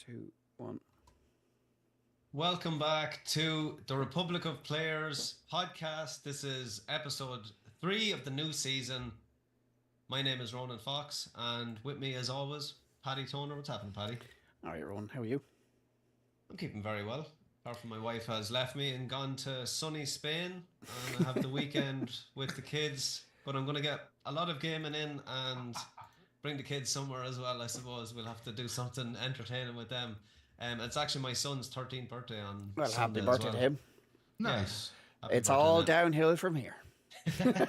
2, 1. Welcome back to the Republic of Players podcast. This is episode 3 of the new season. My name is Ronan Fox, and with me, as always, Paddy Toner. What's happening, Paddy? All right, Ronan, how are you? I'm keeping very well. Apart from my wife has left me and gone to sunny Spain, and I have the weekend with the kids. But I'm going to get a lot of gaming in and bring the kids somewhere as well, I suppose. We'll have to do something entertaining with them. It's actually my son's 13th birthday on Sunday happy birthday to him. Nice. Yeah, It's all downhill from here. Aidan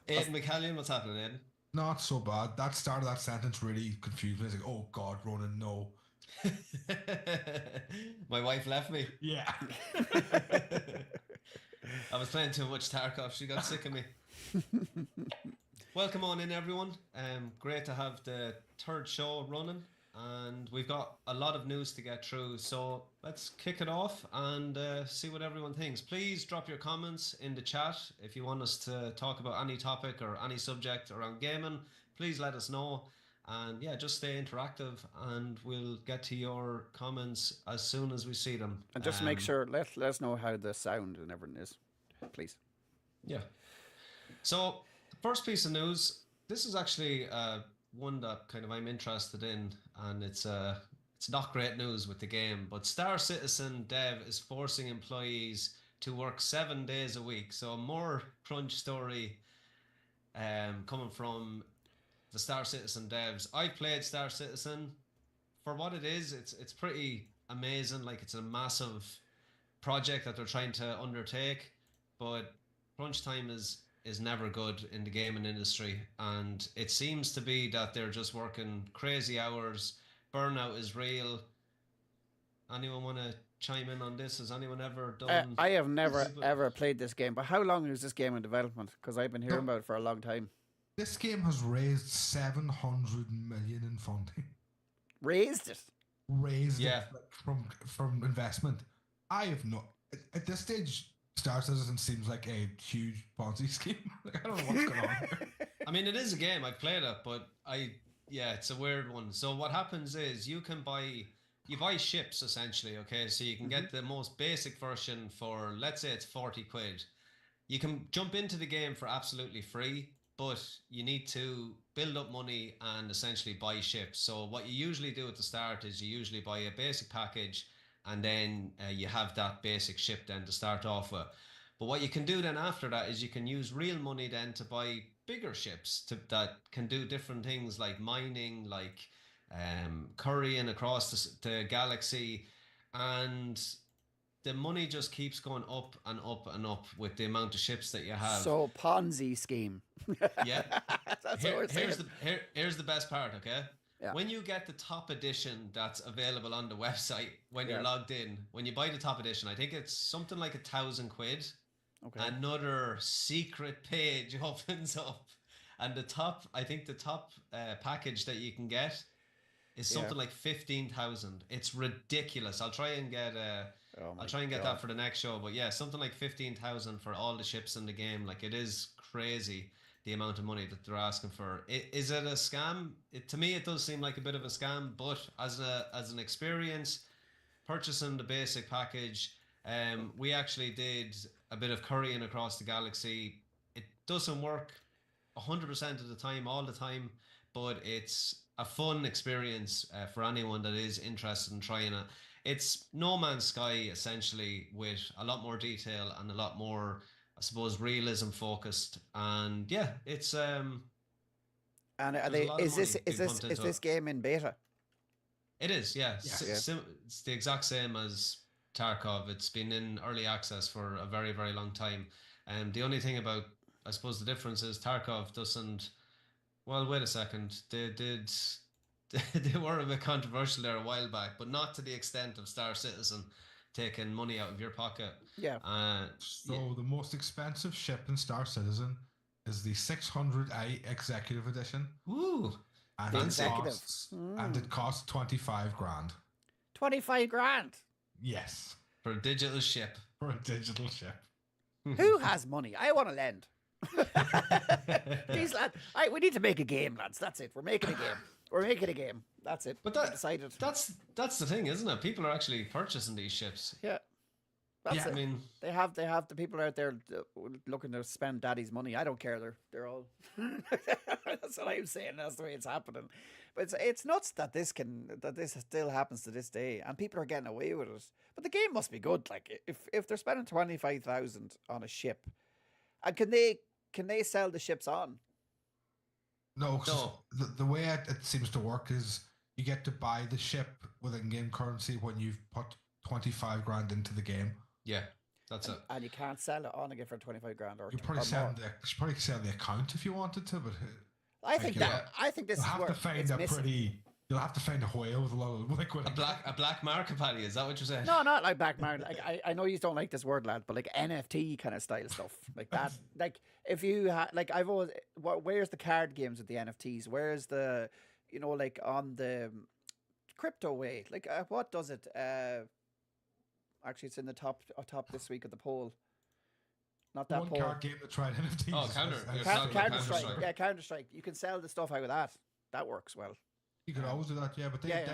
McCallion, what's happening, Aidan? Not so bad. That start of that sentence really confused me. It's like, oh God, Ronan, no. My wife left me. Yeah. I was playing too much Tarkov. She got sick of me. Welcome on in, everyone. Great to have the third show running, and we've got a lot of news to get through. So let's kick it off and see what everyone thinks. Please drop your comments in the chat if you want us to talk about any topic or any subject around gaming. Please let us know, and yeah, just stay interactive, and we'll get to your comments as soon as we see them. And just make sure, let us know how the sound and everything is, please. Yeah. So the first piece of news, this is actually one that kind of I'm interested in, and it's not great news with the game, but Star Citizen Dev is forcing employees to work 7 days a week. So a more crunch story coming from the Star Citizen devs. I played Star Citizen. For what it is, it's pretty amazing. Like, it's a massive project that they're trying to undertake, but crunch time is never good in the gaming industry, and it seems to be that they're just working crazy hours. Burnout is real. Anyone want to chime in on this? Has anyone ever done... I have never ever played this game, but how long is this game in development? Because I've been hearing about it for a long time. This game has raised 700 million in funding. Raised it? Raised it from investment. I have no... At this stage, Star Citizen seems like a huge Ponzi scheme. Like, I don't know what's going on here. I mean, it is a game. I've played it, but it's a weird one. So what happens is you buy ships, essentially, okay? So you can get the most basic version for, let's say it's 40 quid. You can jump into the game for absolutely free, but you need to build up money and essentially buy ships. So what you usually do at the start is you usually buy a basic package, and then you have that basic ship then to start off with. But what you can do then after that is you can use real money then to buy bigger ships that can do different things like mining, like currying across the galaxy, and the money just keeps going up and up and up with the amount of ships that you have. So Ponzi scheme. Yeah. That's what we're saying. Here's the best part, okay? Yeah. When you get the top edition that's available on the website, when you're logged in, when you buy the top edition, I think it's something like 1,000 quid. Okay. Another secret page opens up, and the top package that you can get is something like 15,000. It's ridiculous. I'll try and get that for the next show. But yeah, something like 15,000 for all the ships in the game. Like, it is crazy, the amount of money that they're asking for. Is it a scam? To me, it does seem like a bit of a scam, but as an experience, purchasing the basic package, we actually did a bit of currying across the galaxy. It doesn't work 100% of the time, all the time, but it's a fun experience for anyone that is interested in trying it. It's No Man's Sky, essentially, with a lot more detail and a lot more, I suppose, realism focused. And yeah, it's And is this game in beta? It is, yeah. It's the exact same as Tarkov. It's been in early access for a very, very long time. And the only thing about, I suppose, the difference is Tarkov doesn't... Well, wait a second. They were a bit controversial there a while back, but not to the extent of Star Citizen taking money out of your pocket. Yeah. The most expensive ship in Star Citizen is the 600i Executive Edition. Ooh. And it costs 25 grand. 25 grand? Yes. For a digital ship. Who has money? I want to lend. Please, lad. We need to make a game, lads. That's it. We're making a game. That's it. But I decided. that's the thing, isn't it? People are actually purchasing these ships. Yeah. That's it. I mean, they have the people out there looking to spend daddy's money. I don't care. They're all. That's what I'm saying. That's the way it's happening. But it's nuts that this still happens to this day, and people are getting away with it. But the game must be good. Like if they're spending 25,000 on a ship, and can they sell the ships on? No, 'cause the way it seems to work is you get to buy the ship with in-game currency when you've put 25 grand into the game. Yeah, that's it. And you can't sell it on again for 25 grand or You probably more. probably sell the account if you wanted to, but I think this is where you'll have to find a whale with a lot of liquid. A black market, Paddy. Is that what you're saying? No, not like black market. Like I know you don't like this word, lad, but like NFT kind of style stuff, like that. Like if you I've always, where's the card games with the NFTs? Where's the, like on the crypto way? Like what does it? Actually, it's in the top this week of the poll. Not that one poll. card game that tried NFTs. Oh, Counter-Strike. Yeah, Counter-Strike. You can sell the stuff out of that. That works well. You could always do that, yeah. But like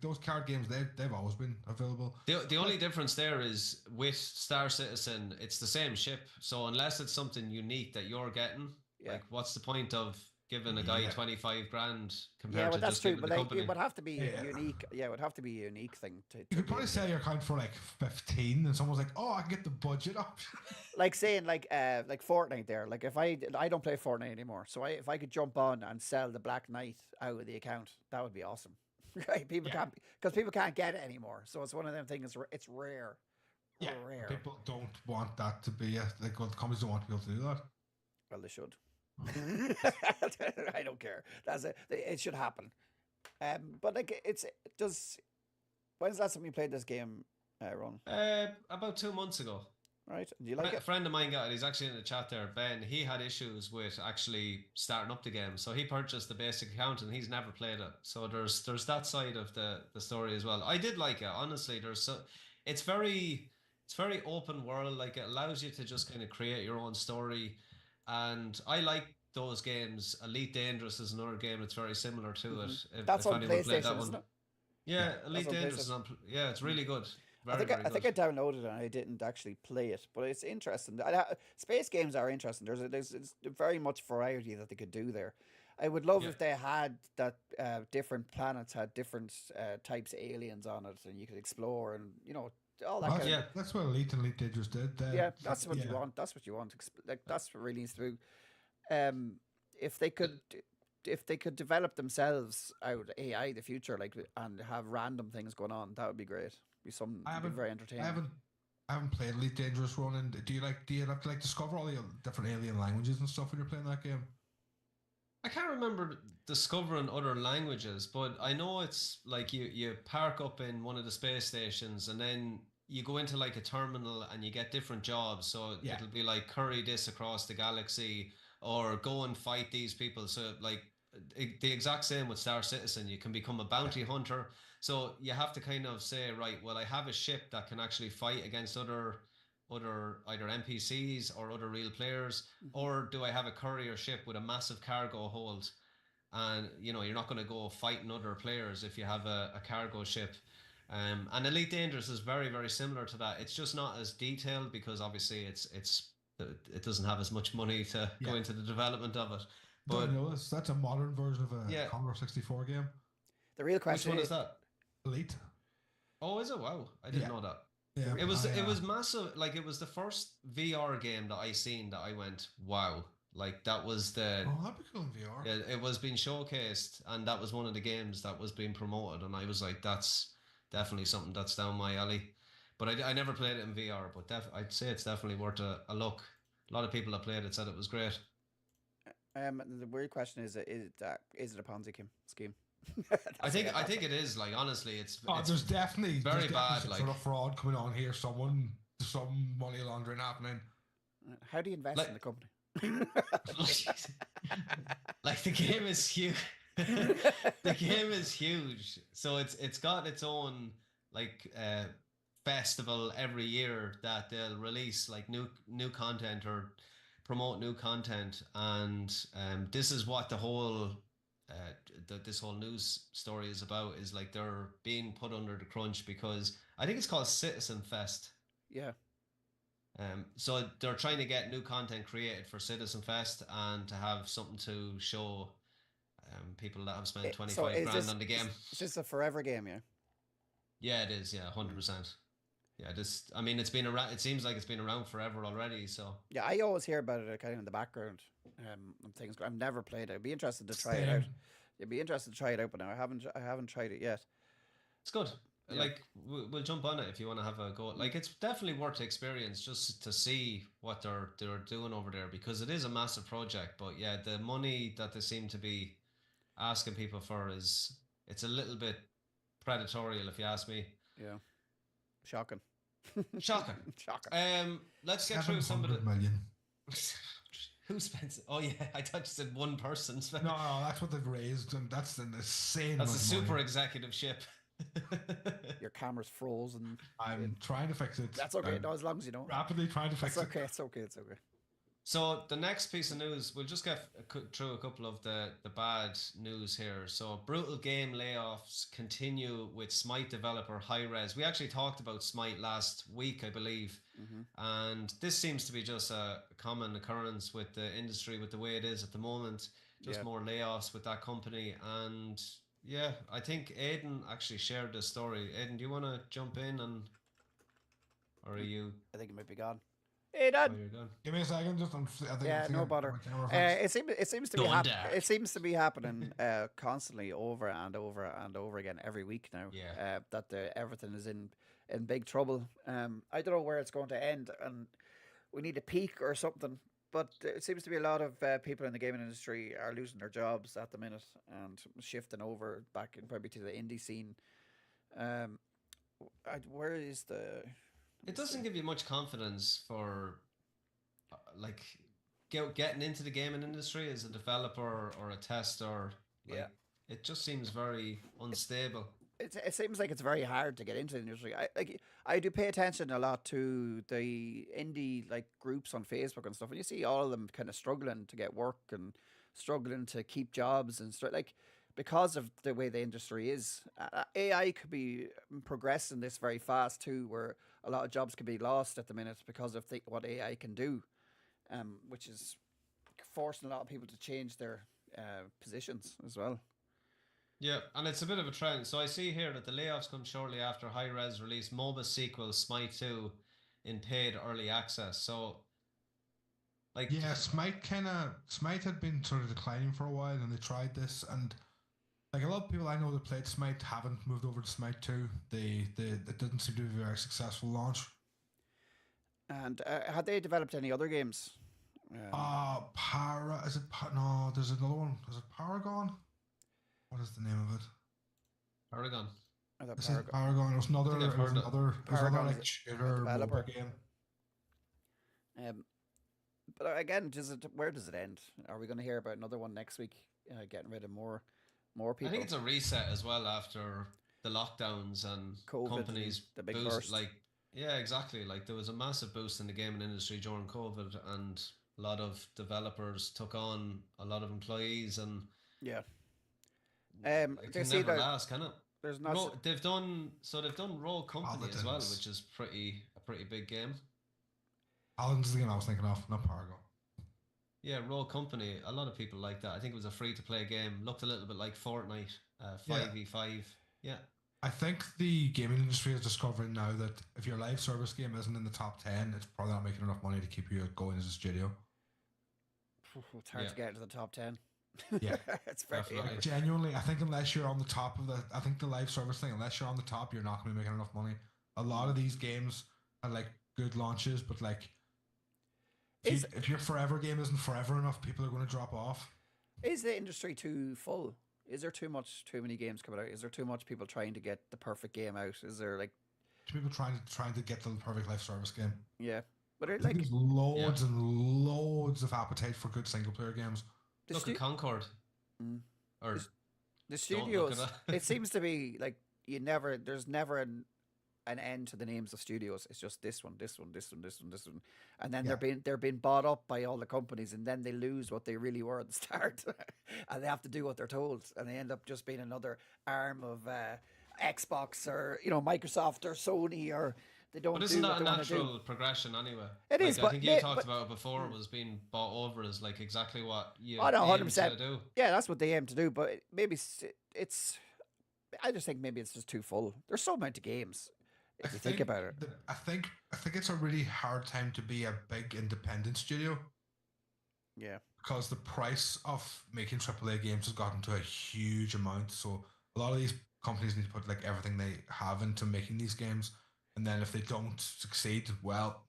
those card games, they've always been available. The only difference there is with Star Citizen, it's the same ship. So unless it's something unique that you're getting, like what's the point of giving a guy 25 grand compared to just giving the company? It would have to be unique. Yeah, it would have to be a unique thing. You could probably sell your account for like 15, and someone's like, "Oh, I can get the budget option." Like saying like Fortnite there. Like if I don't play Fortnite anymore, so if I could jump on and sell the Black Knight out of the account, that would be awesome. Right? People can't get it anymore. So it's one of them things. It's rare. Yeah, rare. People don't want that to be the companies don't want to be able to do that. Well, they should. I don't care. That's it. It should happen. But like when's the last time you played this game, Ron? About 2 months ago. Right. Do you like it? A friend of mine got it. He's actually in the chat there. Ben, he had issues with actually starting up the game. So he purchased the basic account and he's never played it. So there's that side of the story as well. I did like it. Honestly, it's very open world. Like it allows you to just kind of create your own story. And I like those games. Elite Dangerous is another game that's very similar to it. That's on PlayStation, isn't it? Yeah, Elite Dangerous is on. Yeah, it's really good. I think I downloaded it and I didn't actually play it, but it's interesting. Space games are interesting. There's very much variety that they could do there. I would love if they had that different planets had different types of aliens on it, and you could explore and all that. That's what Elite and Elite Dangerous did. That's what you want. That's what you want. Like that's what really needs to do. If they could develop themselves out AI the future, like and have random things going on, that would be great. Be very entertaining. I haven't played Elite Dangerous, Ronan. Do you have to discover all the different alien languages and stuff when you're playing that game? I can't remember discovering other languages, but I know it's like you park up in one of the space stations and then you go into like a terminal and you get different jobs. So it'll be like curry this across the galaxy or go and fight these people. So like the exact same with Star Citizen. You can become a bounty hunter. So you have to kind of say, right, well, I have a ship that can actually fight against other either NPCs or other real players, or do I have a courier ship with a massive cargo hold? And you're not going to go fighting other players if you have a cargo ship. And Elite Dangerous is very, very similar to that. It's just not as detailed because obviously it doesn't have as much money to go into the development of it. But that's a modern version of a Commodore 64 game. The real question is that? Elite. Oh, is it? Wow, I didn't know that. Yeah, it was massive. Like it was the first VR game that I seen that I went, wow. Like that was that'd be cool in VR. Yeah, it was being showcased, and that was one of the games that was being promoted, and I was like, that's definitely something that's down my alley. But I never played it in VR, but I'd say it's definitely worth a look. A lot of people that played it said it was great. The weird question is it a Ponzi scheme? I think it is. Like honestly, it's there's definitely bad. Some like sort of fraud coming on here. Some money laundering happening. How do you invest in the company? Like the game is huge. The game is huge. So it's got its own like festival every year that they'll release like new content or promote new content, and this is what the whole this whole news story is about, is like they're being put under the crunch because I think it's called Citizen Fest. Yeah. So they're trying to get new content created for Citizen Fest and to have something to show people that have spent 25 grand on the game. Is this a forever game, yeah? Yeah, it is. Yeah, 100%. Yeah, I mean, it's been around. It seems like it's been around forever already. So yeah, I always hear about it kind of in the background. And things. I've never played it. I'd be interested to try it out. You'd be interested to try it out, but now I haven't tried it yet. It's good. Yeah. Like we'll jump on it if you want to have a go. Like it's definitely worth the experience just to see what they're doing over there, because it is a massive project. But yeah, the money that they seem to be asking people for it's a little bit predatorial, if you ask me. Yeah. Shocking. Shocking. Let's get through some of the million. Who spends it? Oh yeah, I thought you said one person spent. No, that's what they've raised, and that's an insane. That's a super money. executive ship. Your camera's frozen. I'm trying to fix it. That's okay. No, as long as you know. Rapidly trying to fix it. It's okay. It's okay. So the next piece of news, we'll just get through a couple of the bad news here. So brutal game layoffs continue with Smite developer Hi-Rez. We actually talked about Smite last week, I believe. And this seems to be just a common occurrence with the industry, with the way it is at the moment. Just more layoffs with that company. And yeah, I think Aidan actually shared this story. Aidan, do you want to jump in or are you? I think it might be gone. Hey, Dad. Give me a second. No bother. It seems to be happening constantly over and over and over again every week now. Yeah. That everything is in big trouble. I don't know where it's going to end, and we need a peak or something. But it seems to be a lot of people in the gaming industry are losing their jobs at the minute and shifting over back probably to the indie scene. Where is the? It doesn't give you much confidence for, like, getting into the gaming industry as a developer or a tester. Like, it just seems very unstable. It seems like it's very hard to get into the industry. I do pay attention a lot to the indie groups on Facebook and stuff, and you see all of them kind of struggling to get work and struggling to keep jobs and because of the way the industry is. AI could be progressing this very fast too, where a lot of jobs could be lost at the minute because of what AI can do, which is forcing a lot of people to change their positions as well. Yeah, and it's a bit of a trend. So I see here that the layoffs come shortly after Hi-Rez released MOBA sequel Smite 2 in paid early access. So, Smite had been sort of declining for a while, and they tried this, and a lot of people I know that played Smite haven't moved over to Smite 2. It didn't seem to be a very successful launch. And had they developed any other games? No, there's another one. Is it Paragon? What is the name of it? Paragon. Paragon. It was another shooter mobile game. But again, where does it end? Are we going to hear about another one next week? Getting rid of more people. I think it's a reset as well after the lockdowns and COVID, companies the big boost. burst. Yeah, exactly. There was a massive boost in the gaming industry during COVID, and a lot of developers took on a lot of employees, and it can never last, can it? There's not. They've done Roll Company as well, which is a pretty big game. Paladin's the game I was thinking of, not Paragon. Yeah, Roll Company. A lot of people like that. I think it was a free-to-play game. Looked a little bit like Fortnite, 5v5. Yeah. I think the gaming industry is discovering now that if your live service game isn't in the top 10, it's probably not making enough money to keep you going as a studio. It's hard to get into the top 10. Yeah, it's very genuinely. I think unless you're on the top of the live service thing, unless you're on the top, you're not going to be making enough money. A lot of these games are good launches, but if your forever game isn't forever enough, people are going to drop off. Is the industry too full? Is there too many games coming out? Is there too much people trying to get the perfect game out? Is there people trying to get the perfect live service game? Yeah, but there's loads and loads of appetite for good single player games. Look at Concord. Or the studios. It seems to be there's never an end to the names of studios. It's just this one, this one, this one, this one, this one, and then Yeah. they're being bought up by all the companies, and then they lose what they really were at the start, and they have to do what they're told, and they end up just being another arm of Xbox or Microsoft or Sony, or they don't. But isn't do what that a they wanna do. natural progression anyway? It is, I but think you may- talked but- about it before. It was being bought over as like exactly what you Oh no, aim 100%. to do. Yeah, that's what they aim to do. But maybe it's. I just think maybe it's just too full. There's so many games. If you think about it. I think it's a really hard time to be a big independent studio Yeah. because the price of making AAA games has gotten to a huge amount. So a lot of these companies need to put like everything they have into making these games, and then if they don't succeed, well,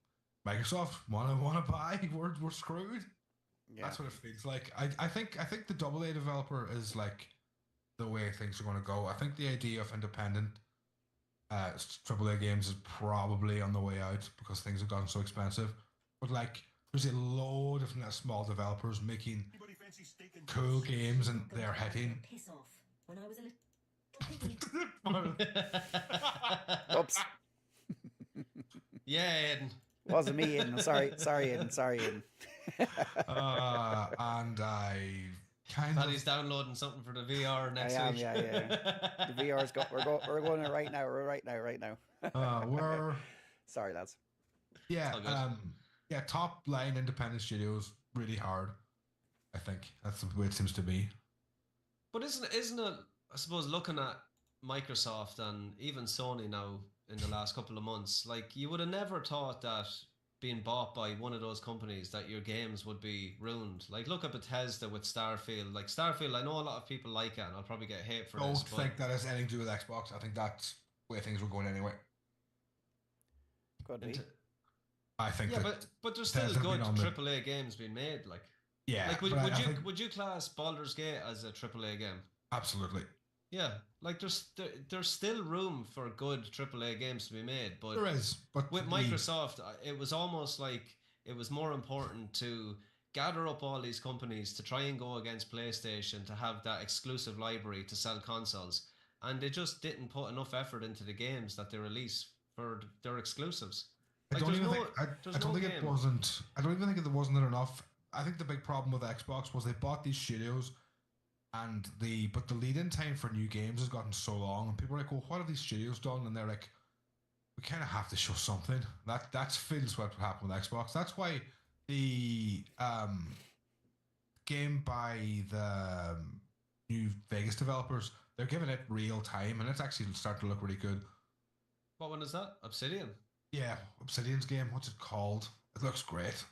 Microsoft wanna buy, we're screwed. Yeah. That's what it feels like. I think the AA developer is like the way things are going to go. I think the idea of independent AAA games is probably on the way out because things have gotten so expensive. But like, there's a load of small developers making cool games, and they're hitting. Piss off. When I was a little Oops. Yeah, Aiden. Wasn't me, Aiden. Sorry, Aiden. And I kind Paddy's downloading something for the VR next am, week. yeah. The VR's got. We're going there right now. We're right now. we're Sorry, lads. yeah All good. yeah, top line independent studios really hard. I think that's the way it seems to be. But isn't it? I suppose looking at Microsoft and even Sony now in the last couple of months, like you would have never thought that being bought by one of those companies that your games would be ruined. Like look at Bethesda with Starfield. Like Starfield, I know a lot of people like it, and I'll probably get hate for Don't this. think that has anything to do with Xbox. I think that's the way things were going anyway. Could be. I think Yeah, that, but there's still Bethesda good been on the- AAA games being made. Like yeah, like but I think would you class Baldur's Gate as a AAA game? absolutely Yeah, like there's still room for good AAA games to be made, but there is. But with the- Microsoft, it was almost like it was more important to gather up all these companies to try and go against PlayStation to have that exclusive library to sell consoles, and they just didn't put enough effort into the games that they release for their exclusious. I Like, don't there's even no- think I there's don't no think it game. wasn't. I don't even think it wasn't enough. I think the big problem with Xbox was they bought these studios, and the lead-in time for new games has gotten so long, and people are like, "Well, what have these studios done?" And they're like, "We kind of have to show something." That feels what happened with Xbox. That's why the game by the new Vegas developers, they're giving it real time, and it's actually starting to look really good. What one is that? Obsidian. Yeah, Obsidian's game. What's it called? It looks great.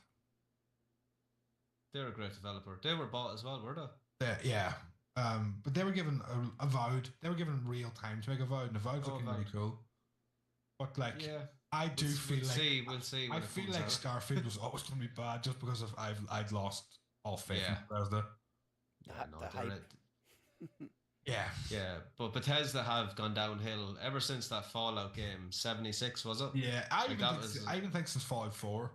They're a great developer. They were bought as well, were they? Yeah. But they were given they were given real time to make Avowed, and Avowed's looking really Avowed. cool. But like, Yeah. I do feel like We'll see. I when it feel comes like out. Starfield was always going to be bad just because of I'd lost all faith Yeah. in Bethesda. Yeah, no, the they're hype. Yeah. Yeah, but Bethesda have gone downhill ever since that Fallout game, 76, was it? Yeah, Like, that was- I even think since Fallout 4.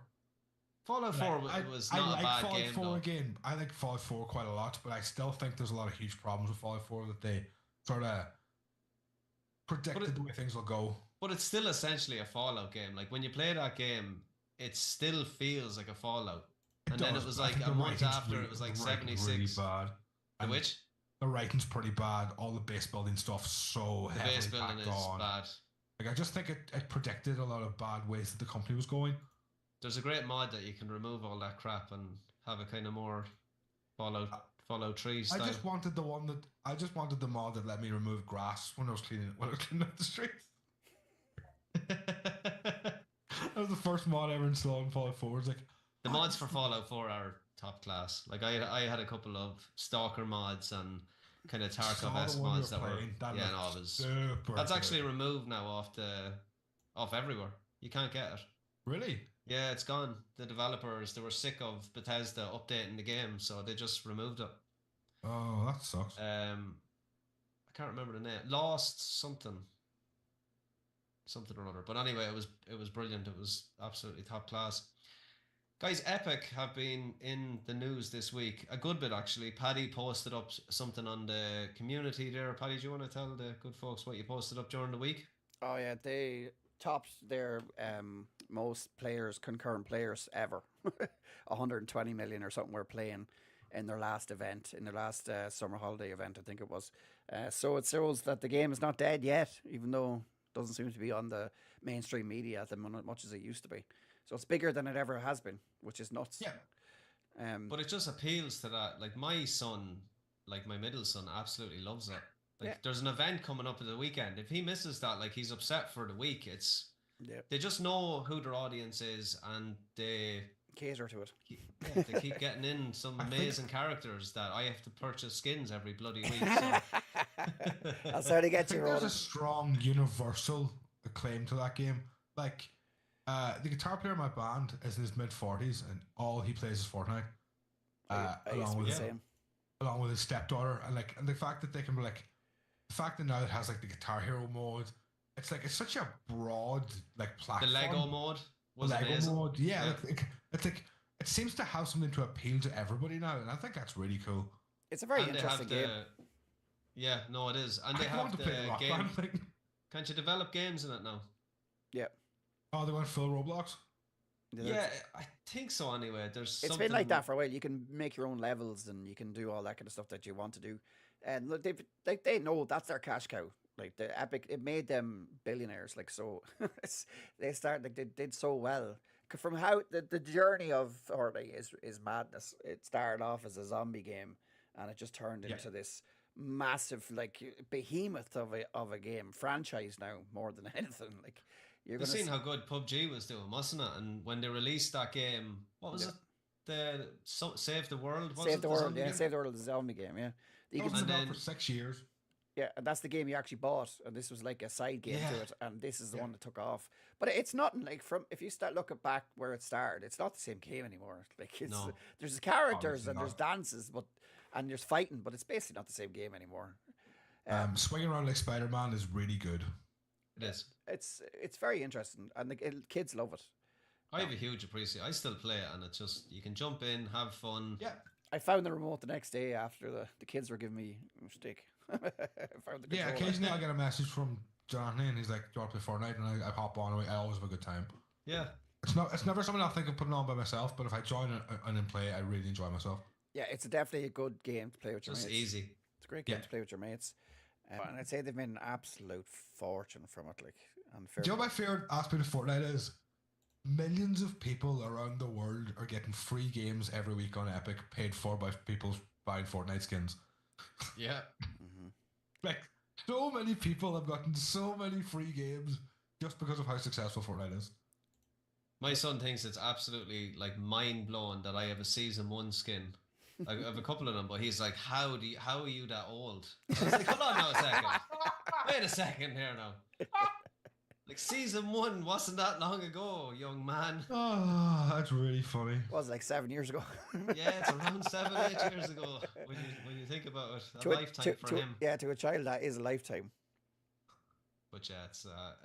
Fallout 4 was not a bad Fallout game, 4 though. again. I like Fallout 4 quite a lot, but I still think there's a lot of huge problems with Fallout 4 that they sort of predicted the way things will go. But it's still essentially a Fallout game. Like, when you play that game, it still feels like a Fallout. And then it does, was but I like think a the month writing's after, really- it was like the writing's 76. really bad. The And which? the writing's pretty bad. All the base building stuff so The heavily base building packed is on. bad. Like, I just think it predicted a lot of bad ways that the company was going. There's a great mod that you can remove all that crap and have a kind of more Fallout 3 style. I just wanted the mod that let me remove grass when I was cleaning up the streets. That was the first mod I ever installed in Fallout 4. It's like, The mods for Fallout 4 are top class. Like I had a couple of Stalker mods and kind of saw the Tarkov-esque one you mods were that were playing. That yeah, no, looked it was super that's good. actually removed now off everywhere. You can't get it. Really? Yeah, it's gone. The developers, they were sick of Bethesda updating the game, so they just removed it. Oh, that sucks. I can't remember the name. Lost something or other. But anyway, it was brilliant. It was absolutely top class. Guys, Epic have been in the news this week. A good bit, actually. Paddy posted up something on the community there. Paddy, do you want to tell the good folks what you posted up during the week? Oh yeah, they topped their most concurrent players ever. 120 million or something were playing in their last event, in their last summer holiday event, I think it was. So it shows that the game is not dead yet, even though it doesn't seem to be on the mainstream media as much as it used to be. So it's bigger than it ever has been, which is nuts. Yeah. But it just appeals to that. Like my son, like my middle son, absolutely loves it. Like there's an event coming up at the weekend. If he misses that, like he's upset for the week. They just know who their audience is, and they cater to it. They keep getting in some amazing characters that I have to purchase skins every bloody week. So. That's how they get you. There's a strong universal acclaim to that game. Like the guitar player in my band is in his mid-40s, and all he plays is Fortnite. Along with his stepdaughter, and the fact that they can be like, the fact that now it has like the Guitar Hero mode, it's such a broad like platform. The Lego mode was amazing. Mode, it's like it seems to have something to appeal to everybody now, and I think that's really cool. It's a very interesting game. Yeah, no, it is, and they have the game. Can't you develop games in it now? Yeah. Oh, they went full Roblox. Yeah, I think so. Anyway, It's been like that for a while. You can make your own levels, and you can do all that kind of stuff that you want to do. And they know that's their cash cow. Like the Epic, it made them billionaires. Like so, they did so well. From how the journey of Fortnite is madness. It started off as a zombie game, and it just turned into this massive like behemoth of a game franchise now more than anything. Like you've seen how good PUBG was doing, wasn't it? And when they released that game, what was it? The Save the World. Save the World, Save the World is a zombie game, yeah. It was out for 6 years. Yeah, and that's the game you actually bought, and this was like a side game to it, and this is the one that took off. But it's not like if you start looking back where it started, it's not the same game anymore. Like there's characters and there's dances, and there's fighting, but it's basically not the same game anymore. Swinging around like Spider-Man is really good. It is. It's very interesting, and the kids love it. I have a huge appreciation. I still play it, and it's just you can jump in, have fun. Yeah. I found the remote the next day after the kids were giving me a stick. Occasionally I get a message from Johnny, and he's like, "Do you want to play Fortnite?" And I hop on. I always have a good time. Yeah. It's never something I think of putting on by myself, but if I join and play, I really enjoy myself. Yeah, it's definitely a good game to play with your mates. It's easy. It's a great game to play with your mates. And I'd say they've made an absolute fortune from it. Like, do you know my favorite aspect of Fortnite is? Millions of people around the world are getting free games every week on Epic, paid for by people buying Fortnite skins. Yeah. Like, so many people have gotten so many free games just because of how successful Fortnite is. My son thinks it's absolutely like mind blowing that I have a season 1 skin. I have a couple of them, but he's like, "How are you that old?" I was like, "Hold on now a second. Wait a second here now." Like season 1 wasn't that long ago, young man. Oh, that's really funny. It was like 7 years ago. Yeah, it's around 7-8 years ago when you think about it. A lifetime for him. Yeah, to a child that is a lifetime. But yeah,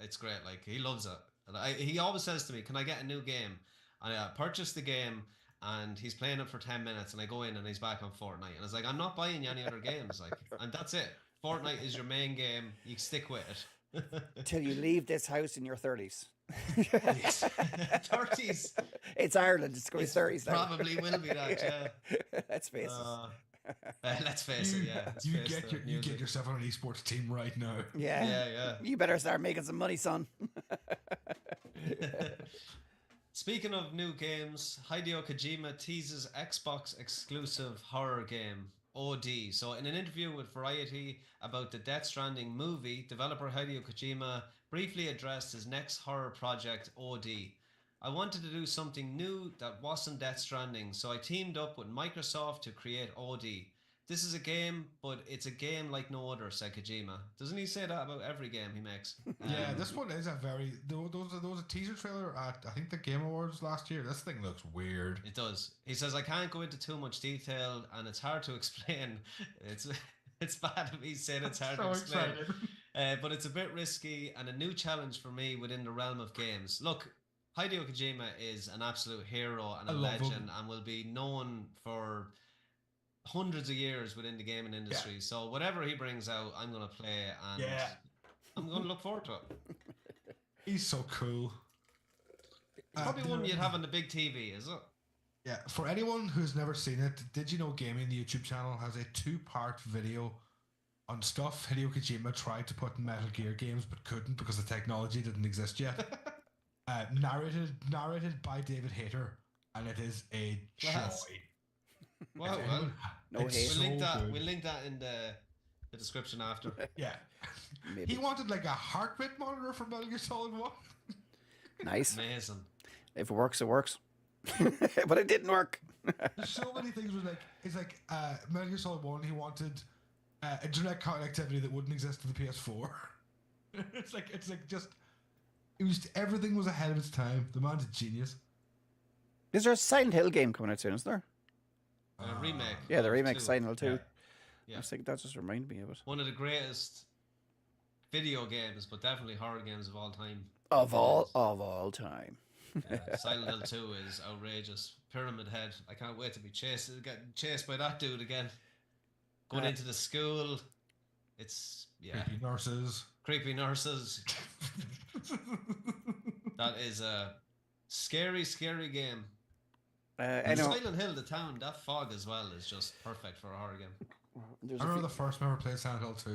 it's great. Like he loves it. And he always says to me, "Can I get a new game?" And I purchase the game, and he's playing it for 10 minutes, and I go in and he's back on Fortnite, and I was like, "I'm not buying you any other games, like, and that's it. Fortnite is your main game. You stick with it." Till you leave this house in your 30s. 30s. It's Ireland. It's going to be 30s now. Probably will be that, yeah. Let's face it. Let's face it, yeah. You get yourself on an esports team right now. Yeah. You better start making some money, son. Speaking of new games, Hideo Kojima teases Xbox exclusive horror game OD. So in an interview with Variety about the Death Stranding movie, developer Hideo Kojima briefly addressed his next horror project, OD. "I wanted to do something new that wasn't Death Stranding, so I teamed up with Microsoft to create OD. This is a game, but it's a game like no other," said Kojima. Doesn't he say that about every game he makes? Yeah, this one is there was a teaser trailer at, I think, the Game Awards last year. This thing looks weird. It does. He says, "I can't go into too much detail, and it's hard to explain." It's bad of me saying it's hard to explain. But it's a bit risky and a new challenge for me within the realm of games. Look, Hideo Kojima is an absolute hero and a legend and will be known for hundreds of years within the gaming industry. Yeah. So whatever he brings out, I'm going to play, and I'm going to look forward to it. He's so cool. Probably one you'd have on the big TV, is it? Yeah, for anyone who's never seen it, Did You Know Gaming, the YouTube channel, has a 2-part video on stuff Hideo Kojima tried to put in Metal Gear games but couldn't because the technology didn't exist yet. Narrated by David Hayter, and it is a Class. joy. Wow, well, No It's hate. so good. we'll link that in the description after. Yeah. Maybe. He wanted like a heart rate monitor for Metal Gear Solid 1. Nice. Amazing. If it works, it works. But it didn't work. There's so many things where it's like Metal Gear Solid 1, he wanted internet connectivity that wouldn't exist to the PS4. it's like just everything was ahead of its time. The man's a genius. Is there a Silent Hill game coming out soon, is there? Remake. Yeah, the of remake 2. Silent Hill 2. Yeah. I was thinking that just reminded me of it. One of the greatest video games, but definitely horror games of all time. Of all time. Silent Hill 2 is outrageous. Pyramid Head. I can't wait to be getting chased by that dude again. Going into the school. It's Creepy nurses. That is a scary, scary game. And Silent Hill, the town, that fog as well is just perfect for a horror game. I remember the first time I ever played Silent Hill 2. I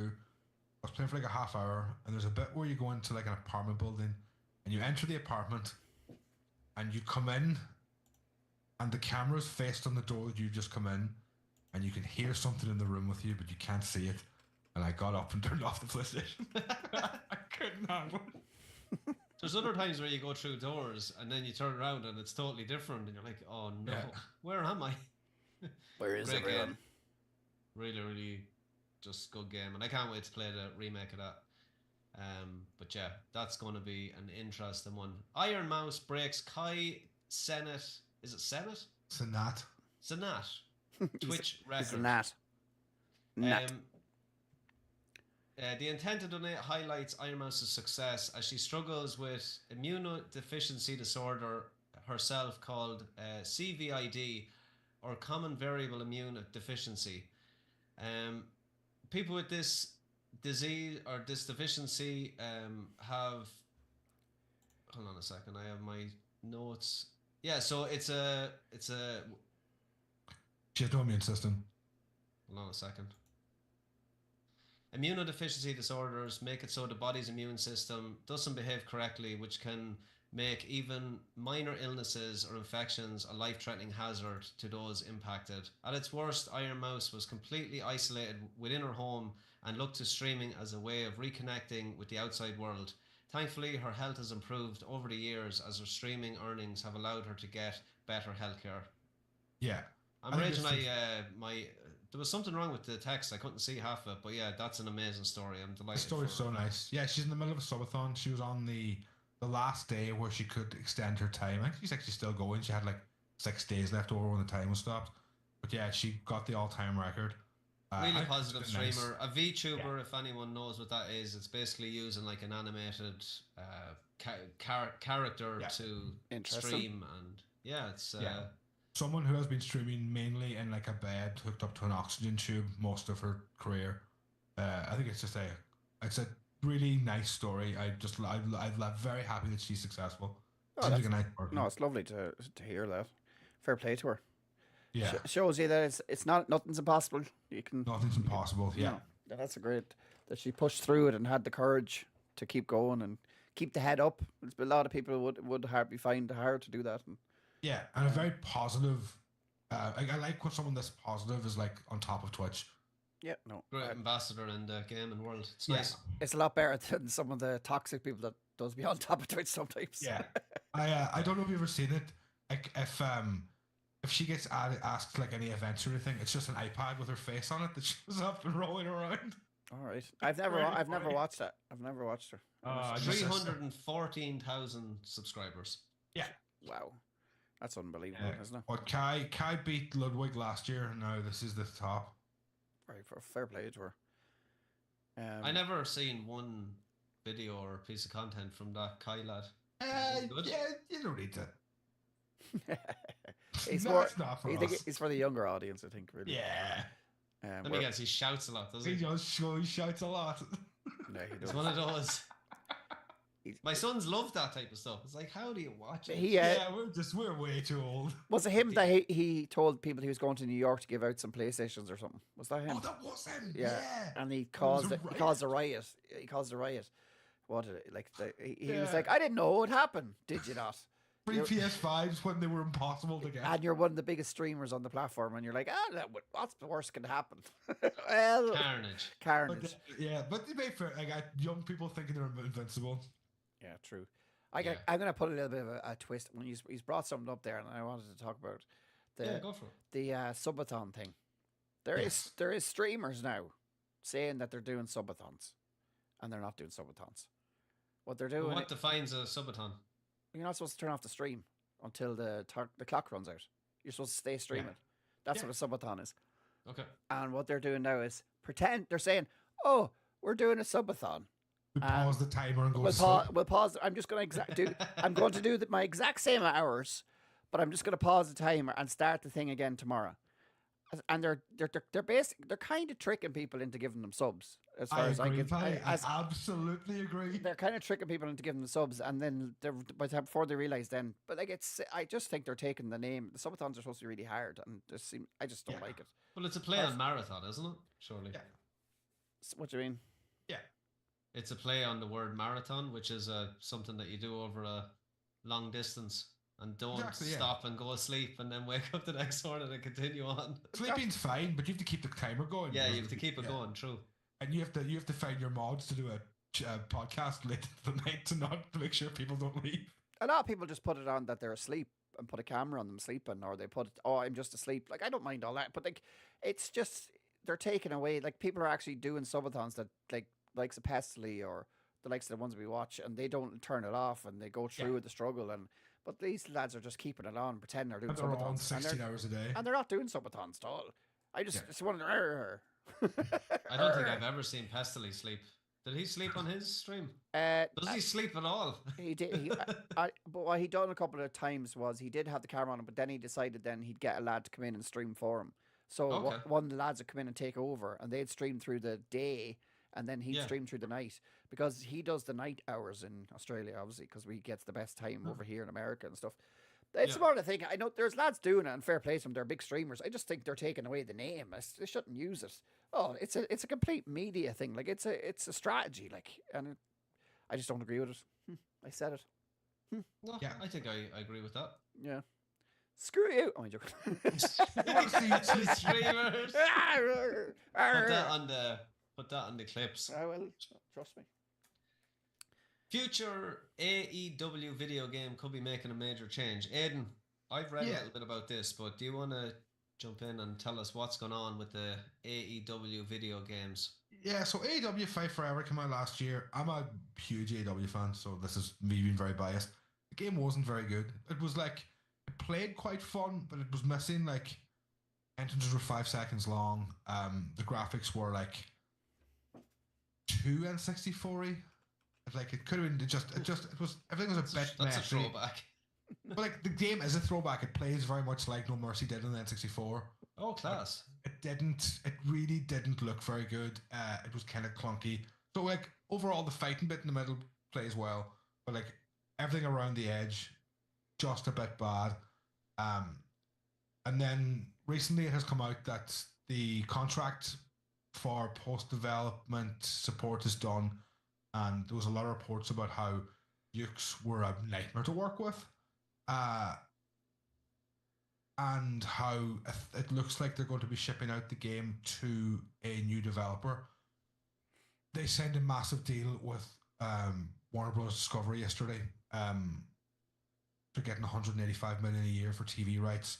was playing for like a half hour, and there's a bit where you go into like an apartment building, and you enter the apartment, and you come in, and the camera's faced on the door that you just come in, and you can hear something in the room with you, but you can't see it. And I got up and turned off the PlayStation. I couldn't handle it. There's other times where you go through doors and then you turn around and it's totally different, and you're like, oh no, where am I? Where is Great everyone? game. Really, really just good game, and I can't wait to play the remake of that. But yeah, that's going to be an interesting one. Iron Mouse breaks Kai Senate. Is it Senate? Senat. Twitch record. It's a gnat. Gnat. The intent to donate highlights Iron Mouse's success as she struggles with immunodeficiency disorder herself called CVID, or common variable immune deficiency. People with this disease or this deficiency have. Hold on a second, I have my notes. Yeah, so it's a. She has no immune system. Hold on a second. Immunodeficiency disorders make it so the body's immune system doesn't behave correctly, which can make even minor illnesses or infections a life-threatening hazard to those impacted. At its worst, Iron Mouse was completely isolated within her home and looked to streaming as a way of reconnecting with the outside world. Thankfully, her health has improved over the years as her streaming earnings have allowed her to get better healthcare. Yeah. I'm raging. There was something wrong with the text. I couldn't see half of it, but yeah, that's an amazing story. I'm delighted. The story's so nice. Yeah, she's in the middle of a subathon. She was on the last day where she could extend her time. I think she's actually still going. She had like 6 days left over when the time was stopped. But yeah, she got the all-time record. Really positive streamer. Nice. A VTuber, if anyone knows what that is, it's basically using like an animated character to stream, and yeah, it's someone who has been streaming mainly in like a bed hooked up to an oxygen tube most of her career. I think it's just it's a really nice story. I'm very happy that she's successful. Oh, Seems like a nice person. No, it's lovely to hear that. Fair play to her. Yeah, shows you that it's nothing's impossible. Nothing's impossible. Yeah, no, that's a great that she pushed through it and had the courage to keep going and keep the head up. A lot of people would find it hard to do that. Yeah, and a very positive. I like when someone this positive is like on top of Twitch. Yeah, no. Great ambassador in the gaming world. It's nice. It's a lot better than some of the toxic people that does be on top of Twitch sometimes. Yeah, I don't know if you've ever seen it. Like if she gets asked like any events or anything, it's just an iPad with her face on it that shows up and rolling around. All right, I've never watched that. I've never watched her. 314,000 subscribers. Yeah. Wow. That's unbelievable, isn't it? But Kai beat Ludwig last year. Now this is the top. Right, for fair play to her. I never seen one video or piece of content from that Kai lad. Yeah, you don't need to. He's it's not for us. It's for the younger audience, I think. Really. Yeah. Let me guess, he shouts a lot, doesn't he? He shouts a lot. No, he does. It's one of those. My sons love that type of stuff. It's like, how do you watch it? Yeah, we're way too old. Was it him that he told people he was going to New York to give out some PlayStations or something? Was that him? Oh, that was him. Yeah. Yeah. And he It was caused a it. He riot. caused a riot. He caused a riot. What did it, like? He was Yeah. like, I didn't know it happened. Did you not? Free PS5s when they were impossible to get. And you're one of the biggest streamers on the platform, and you're like, what's the worst can happen? Well, Carnage. carnage. Yeah, but to be fair, I got young people thinking they're invincible. Yeah, true. I'm going to put a little bit of a twist. When he's brought something up there, and I wanted to talk about Go for it. the subathon thing. There is streamers now saying that they're doing subathons, and they're not doing subathons. What they're doing? What defines a subathon? You're not supposed to turn off the stream until the clock runs out. You're supposed to stay streaming. That's what a subathon is. Okay. And what they're doing now is pretend they're saying, "Oh, we're doing a subathon." We pause the timer and go. We'll pause. I'm just going to I'm going to do my exact same hours, but I'm just going to pause the timer and start the thing again tomorrow. And they're basic. They're kind of tricking people into giving them subs. As far as I agree, can, Paddy. I absolutely agree. they're kind of tricking people into giving them subs, and then before they realize, then. But like I just think they're taking the name. The subathons are supposed to be really hard, and I just don't like it. Well, it's a play on marathon, isn't it? Surely. Yeah. What do you mean? Yeah. It's a play on the word marathon, which is something that you do over a long distance and don't stop and go asleep and then wake up the next morning and continue on. Sleeping's fine, but you have to keep the timer going. Yeah, you have to keep it going. True. And you have to find your mods to do a podcast late in the night to make sure people don't leave. A lot of people just put it on that they're asleep and put a camera on them sleeping, or they put, "Oh, I'm just asleep." Like, I don't mind all that, but like, it's just they're taking away. Like, people are actually doing subathons that likes of Pestily or the likes of the ones we watch, and they don't turn it off and they go through with the struggle. But these lads are just keeping it on, pretending they're doing And they're subathons. on 16 hours a day. And they're not doing subathons at all. It's one of I don't think I've ever seen Pestily sleep. Did he sleep on his stream? Does he sleep at all? He did. But what he done a couple of times was he did have the camera on him, but then he decided then he'd get a lad to come in and stream for him. So one of the lads would come in and take over, and they'd stream through the day, and then he'd stream through the night, because he does the night hours in Australia, obviously, because we get the best time over here in America and stuff. It's more the thing. I know there's lads doing it, and fair play to them. They're big streamers. I just think they're taking away the name. They shouldn't use it. Oh, it's a complete media thing. Like, it's a strategy. Like, and I just don't agree with it. I said it. No, I think I agree with that. Yeah. Screw you. Oh, I'm joking. Streamers. Put that on the clips. I will. Trust me. Future AEW video game could be making a major change. Aidan, I've read a little bit about this, but do you want to jump in and tell us what's going on with the AEW video games? Yeah, so AEW Fight Forever came out last year. I'm a huge AEW fan, so this is me being very biased. The game wasn't very good. It was like, it played quite fun, but it was missing, like, entrances were 5 seconds long. The graphics were like too N64-y. Like, it could have been it was everything was a bit That's messy. a throwback. But like, the game is a throwback. It plays very much like No Mercy did on the N64. Oh, class. It really didn't look very good. It was kind of clunky. So like, overall the fighting bit in the middle plays well, but like everything around the edge just a bit bad. And then recently it has come out that the contract for post-development support is done, and there was a lot of reports about how Ukes were a nightmare to work with, and how it looks like they're going to be shipping out the game to a new developer. They signed a massive deal with Warner Bros. Discovery yesterday. They're getting $185 million a year for TV rights.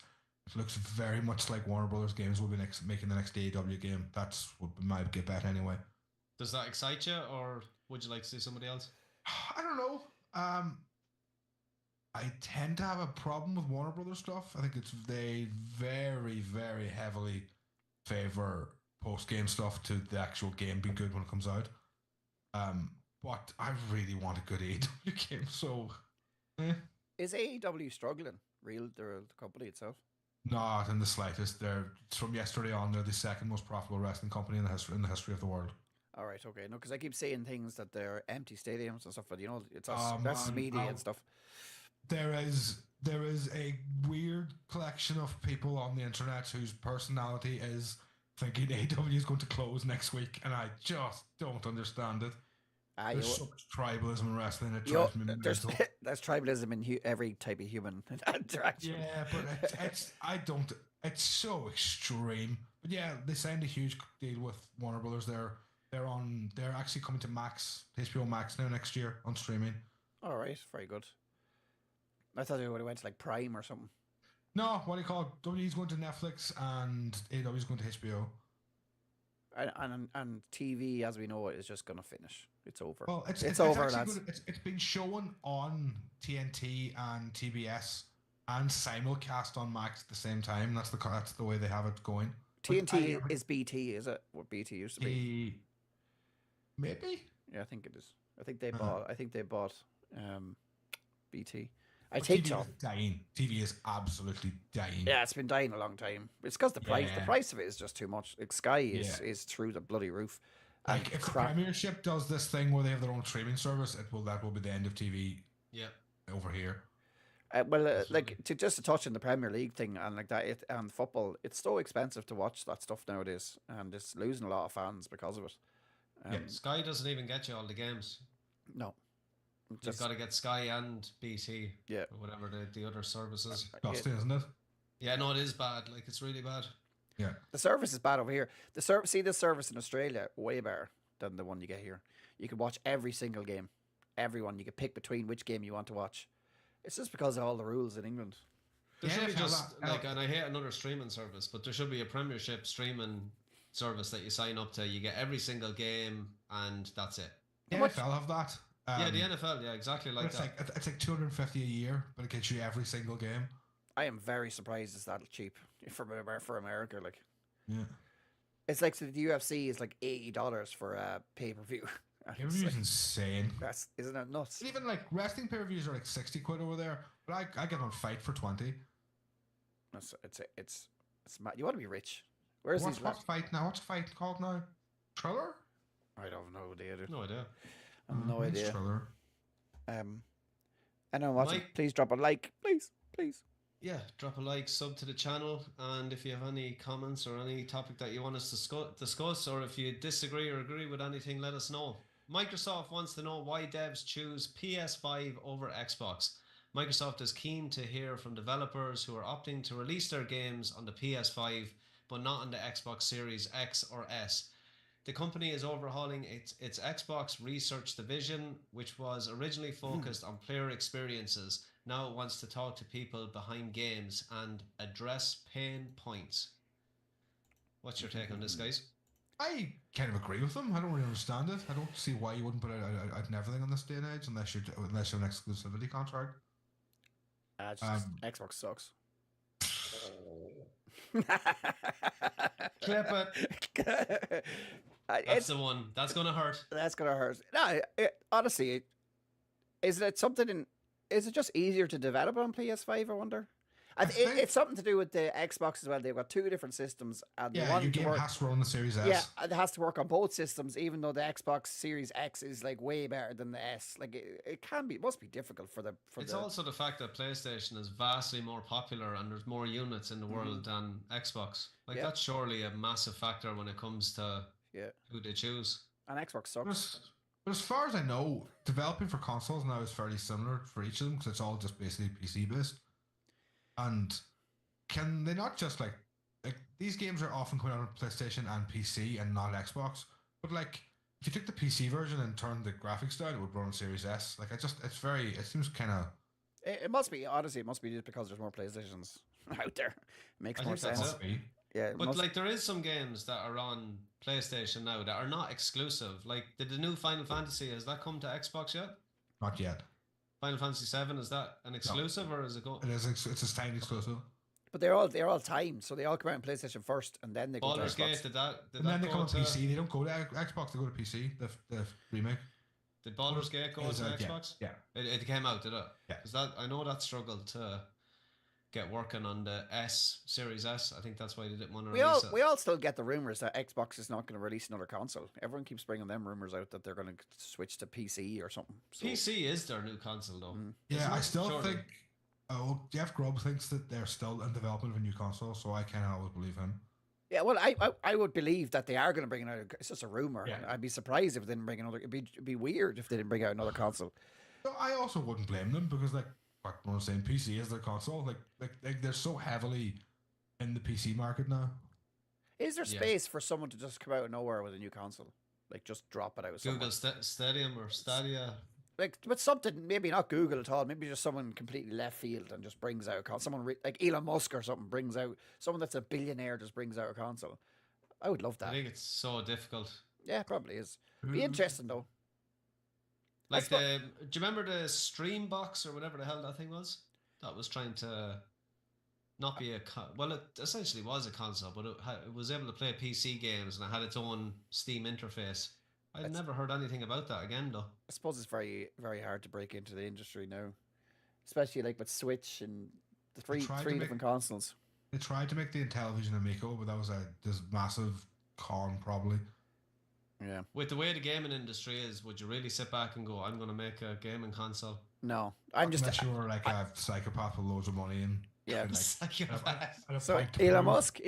It looks very much like Warner Bros. Games will be making the next AEW game. That's what my bet anyway. Does that excite you, or would you like to see somebody else? I don't know. I tend to have a problem with Warner Brothers stuff. I think they very, very heavily favor post-game stuff to the actual game being good when it comes out. But I really want a good AEW game, so... Is AEW struggling? The company itself? Not in the slightest. From yesterday on, they're the second most profitable wrestling company in the history of the world. All right, okay. No, because I keep saying things that they're empty stadiums and stuff, but it's us. Oh, That's man, media and stuff. There is a weird collection of people on the internet whose personality is thinking AW is going to close next week, and I just don't understand it. There's so much tribalism in wrestling. It drives me mental. There's tribalism in every type of human interaction. Yeah, but it's so extreme. But yeah, they signed a huge deal with Warner Brothers. They're actually coming to HBO Max now next year on streaming. All right, very good. I thought they would have went to like Prime or something. No, what do you call it? WWE's going to Netflix and AEW's going to HBO. And TV, as we know it, is just going to finish. It's over. Well, it's over, lads. It's been shown on TNT and TBS and simulcast on Max at the same time. That's the way they have it going. TNT is BT, is it? What BT used to be? Maybe. Yeah, I think it is. I think they bought BT. I think so. Dying. TV is absolutely dying. Yeah, it's been dying a long time. It's because the price. The price of it is just too much. Like Sky is through the bloody roof. Like if the Premiership does this thing where they have their own streaming service, that will be the end of TV. Yeah. Over here. Like to touch on the Premier League thing and like that, and football, it's so expensive to watch that stuff nowadays, and it's losing a lot of fans because of it. Sky doesn't even get you all the games. No. You've got to get Sky and BT. Yeah. Or whatever the other services. Costing, isn't it? Yeah, no, it is bad. Like, it's really bad. Yeah. The service is bad over here. This service in Australia, way better than the one you get here. You can watch every single game. Everyone. You can pick between which game you want to watch. It's just because of all the rules in England. There should be and I hate another streaming service, but there should be a Premiership streaming service that you sign up to. You get every single game, and that's it. Yeah, I'll have that. The NFL, exactly like that. It's like $250 a year, but it gets you every single game. I am very surprised it's that cheap for America. Like, yeah, it's like the UFC is like $80 for a pay-per-view. Pay-per-view is insane. Isn't it nuts? Even like wrestling pay-per-views are like £60 over there, but I get on Fight for 20. It's mad. You want to be rich? Where's what's Fight now? What's Fight called now? Triller? I don't know. No idea. I have no idea. Triller. Anyone watching, please drop a like, please. Yeah, drop a like, sub to the channel, and if you have any comments or any topic that you want us to discuss, or if you disagree or agree with anything, let us know. Microsoft wants to know why devs choose PS5 over Xbox. Microsoft is keen to hear from developers who are opting to release their games on the PS5, but not on the Xbox Series X or S. The company is overhauling its Xbox research division, which was originally focused on player experiences. Now it wants to talk to people behind games and address pain points. What's your take on this, guys? I kind of agree with them. I don't really understand it. I don't see why you wouldn't put out everything on this day and age unless you have an exclusivity contract. Xbox sucks. Clip it. That's the one. That's gonna hurt. That's gonna hurt. No, honestly, is it something? Is it just easier to develop on PS5? I wonder. It's something to do with the Xbox as well. They've got two different systems, and your game has to run on the Series S. Yeah, it has to work on both systems. Even though the Xbox Series X is like way better than the S, like it must be difficult for the. It's also the fact that PlayStation is vastly more popular and there's more units in the world than Xbox. Like that's surely a massive factor when it comes to who they choose. And Xbox sucks. But as far as I know, developing for consoles now is fairly similar for each of them because it's all just basically PC based. And can they not just like these games are often coming out on PlayStation and PC and not Xbox? But like if you took the PC version and turned the graphics down, it would run on Series S. Like it seems kind of. It must be honestly. It must be just because there's more PlayStations out there. It makes more sense. Yeah, but like there is some games that are on PlayStation now that are not exclusive. Like did the new Final Fantasy, has that come to Xbox yet? Not yet. Final Fantasy 7, is that an exclusive or is it go? It is. It's a timed exclusive. But they're all timed, so they all come out on PlayStation first, and then they go to Xbox. Gate, did that they come on PC. They don't go to Xbox. They go to PC. The remake. Did Baldur's Gate go to Xbox? Yeah. It came out, did it? Yeah. Because I know that struggled to get working on the Series S. I think that's why they didn't want to We release it. we all still get the rumors that Xbox is not going to release another console. Everyone keeps bringing them rumors out that they're going to switch to PC or something. So, PC is their new console, though. Yeah, I still Surely. think. Oh, Jeff Grubb thinks that they're still in development of a new console, so I can't always believe him. yeah, well, I would believe that they are going to bring another. It's just a rumor. Yeah. I'd be surprised if they didn't bring another. It'd be weird if they didn't bring out another console. So I also wouldn't blame them because, like, what I'm saying, PC is their console. Like they're so heavily in the PC market now. Is there Yeah. space for someone to just come out of nowhere with a new console? Like just drop it out. Google somewhere? Stadium or Stadia. Like, but something maybe not Google at all. Maybe just someone completely left field and just brings out a console. Someone like Elon Musk or something brings out. Someone that's a billionaire just brings out a console. I would love I that. think it's so difficult. Yeah, probably is. Be interesting though. Like That's do you remember the Stream Box or whatever the hell that thing was? That was trying to not be well, it essentially was a console, but it was able to play PC games and it had its own Steam interface. I've never heard anything about that again, though. I suppose it's very, very hard to break into the industry now, especially like with Switch and the three different consoles. They tried to make the Intellivision Amico, but that was this massive con, probably. Yeah. With the way the gaming industry is, would you really sit back and go, I'm going to make a gaming console? No, I'm just. Unless you were like a psychopath with loads of money and. Yeah. and, like, Psychopath. and a So point to Elon prove. Musk.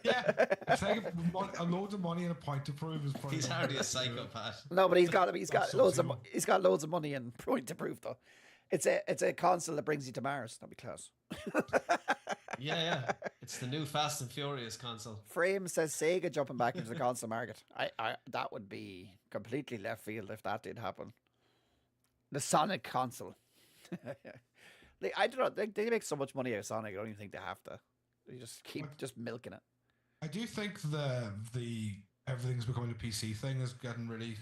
Yeah, it's like a loads of money and a point to prove is probably. He's hardly a psychopath. No, but he's got loads of socio. he's got loads of money and point to prove though. It's a console that brings you to Mars. That'd be class. Yeah. It's the new Fast and Furious console. Frame says Sega jumping back into the console market. I that would be completely left field if that did happen. The Sonic console. I don't know. They make so much money out of Sonic. I don't even think they have to. They just keep just milking it. I do think the everything's becoming a PC thing is getting really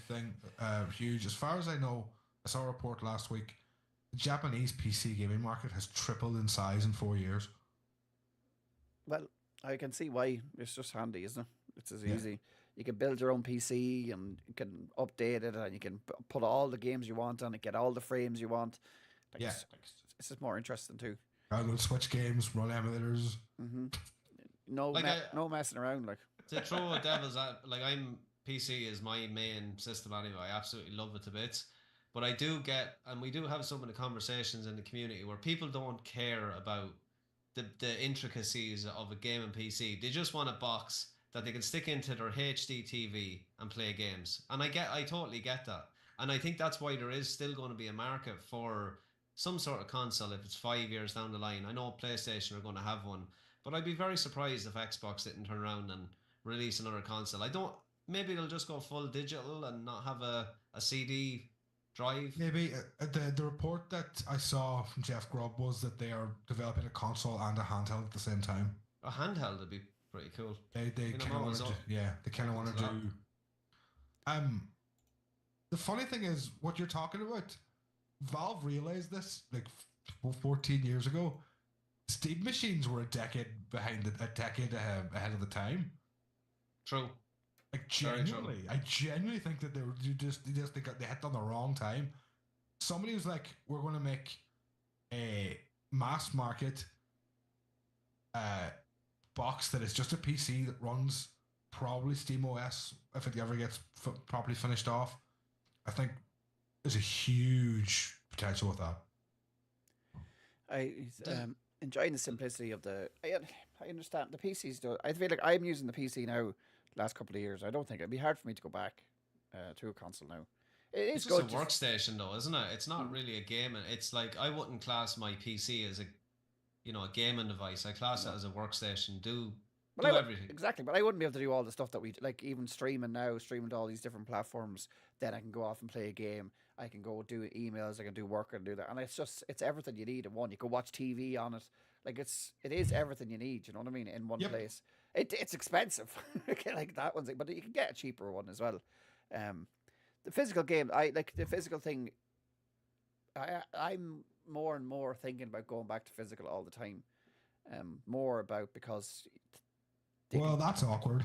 huge. As far as I know, I saw a report last week. The Japanese PC gaming market has tripled in size in 4 years. Well, I can see why. It's just handy, isn't it? It's as easy. You can build your own PC and you can update it and you can put all the games you want on it, get all the frames you want. Like, Yeah. It's just more interesting too. Download Switch games, run emulators. No, Like no messing around. Like, To throw a devil's at, like, PC is my main system anyway. I absolutely love it to bits. But I do get, and we do have some of the conversations in the community where people don't care about the intricacies of a gaming PC. They just want a box that they can stick into their HD TV and play games. And I totally get that. And I think that's why there is still going to be a market for some sort of console if it's 5 years down the line. I know PlayStation are going to have one, but I'd be very surprised if Xbox didn't turn around and release another console. Maybe they'll just go full digital and not have a CD drive. Maybe the report that I saw from Jeff Grubb was that they are developing a console and a handheld at the same time. A handheld would be pretty cool. They kind of want to they kind of want to do. The funny thing is, what you're talking about, Valve realized this like 14 years ago. Steam machines were a decade ahead of the time. True. Like Very true. genuinely, I genuinely think that they hit on the wrong time. Somebody was like, "We're going to make a mass market box that is just a PC that runs probably Steam OS if it ever gets properly finished off." I think there's a huge potential with that. Enjoying the simplicity of the. I understand the PCs. I feel like I'm using the PC now. Last couple of years, I don't think it'd be hard for me to go back to a console now. It's just a workstation, though, isn't it? It's not really a gaming. It's like I wouldn't class my PC as a gaming device. I class it as a workstation. Do everything exactly, but I wouldn't be able to do all the stuff that we like. Even streaming to all these different platforms. Then I can go off and play a game. I can go do emails. I can do work and do that. And it's everything you need in one. You can watch TV on it. Like it is everything you need. You know what I mean? In one place. It's expensive, like that one's, but you can get a cheaper one as well. The physical game, I like the physical thing. I'm more and more thinking about going back to physical all the time. More about because. Well, that's awkward.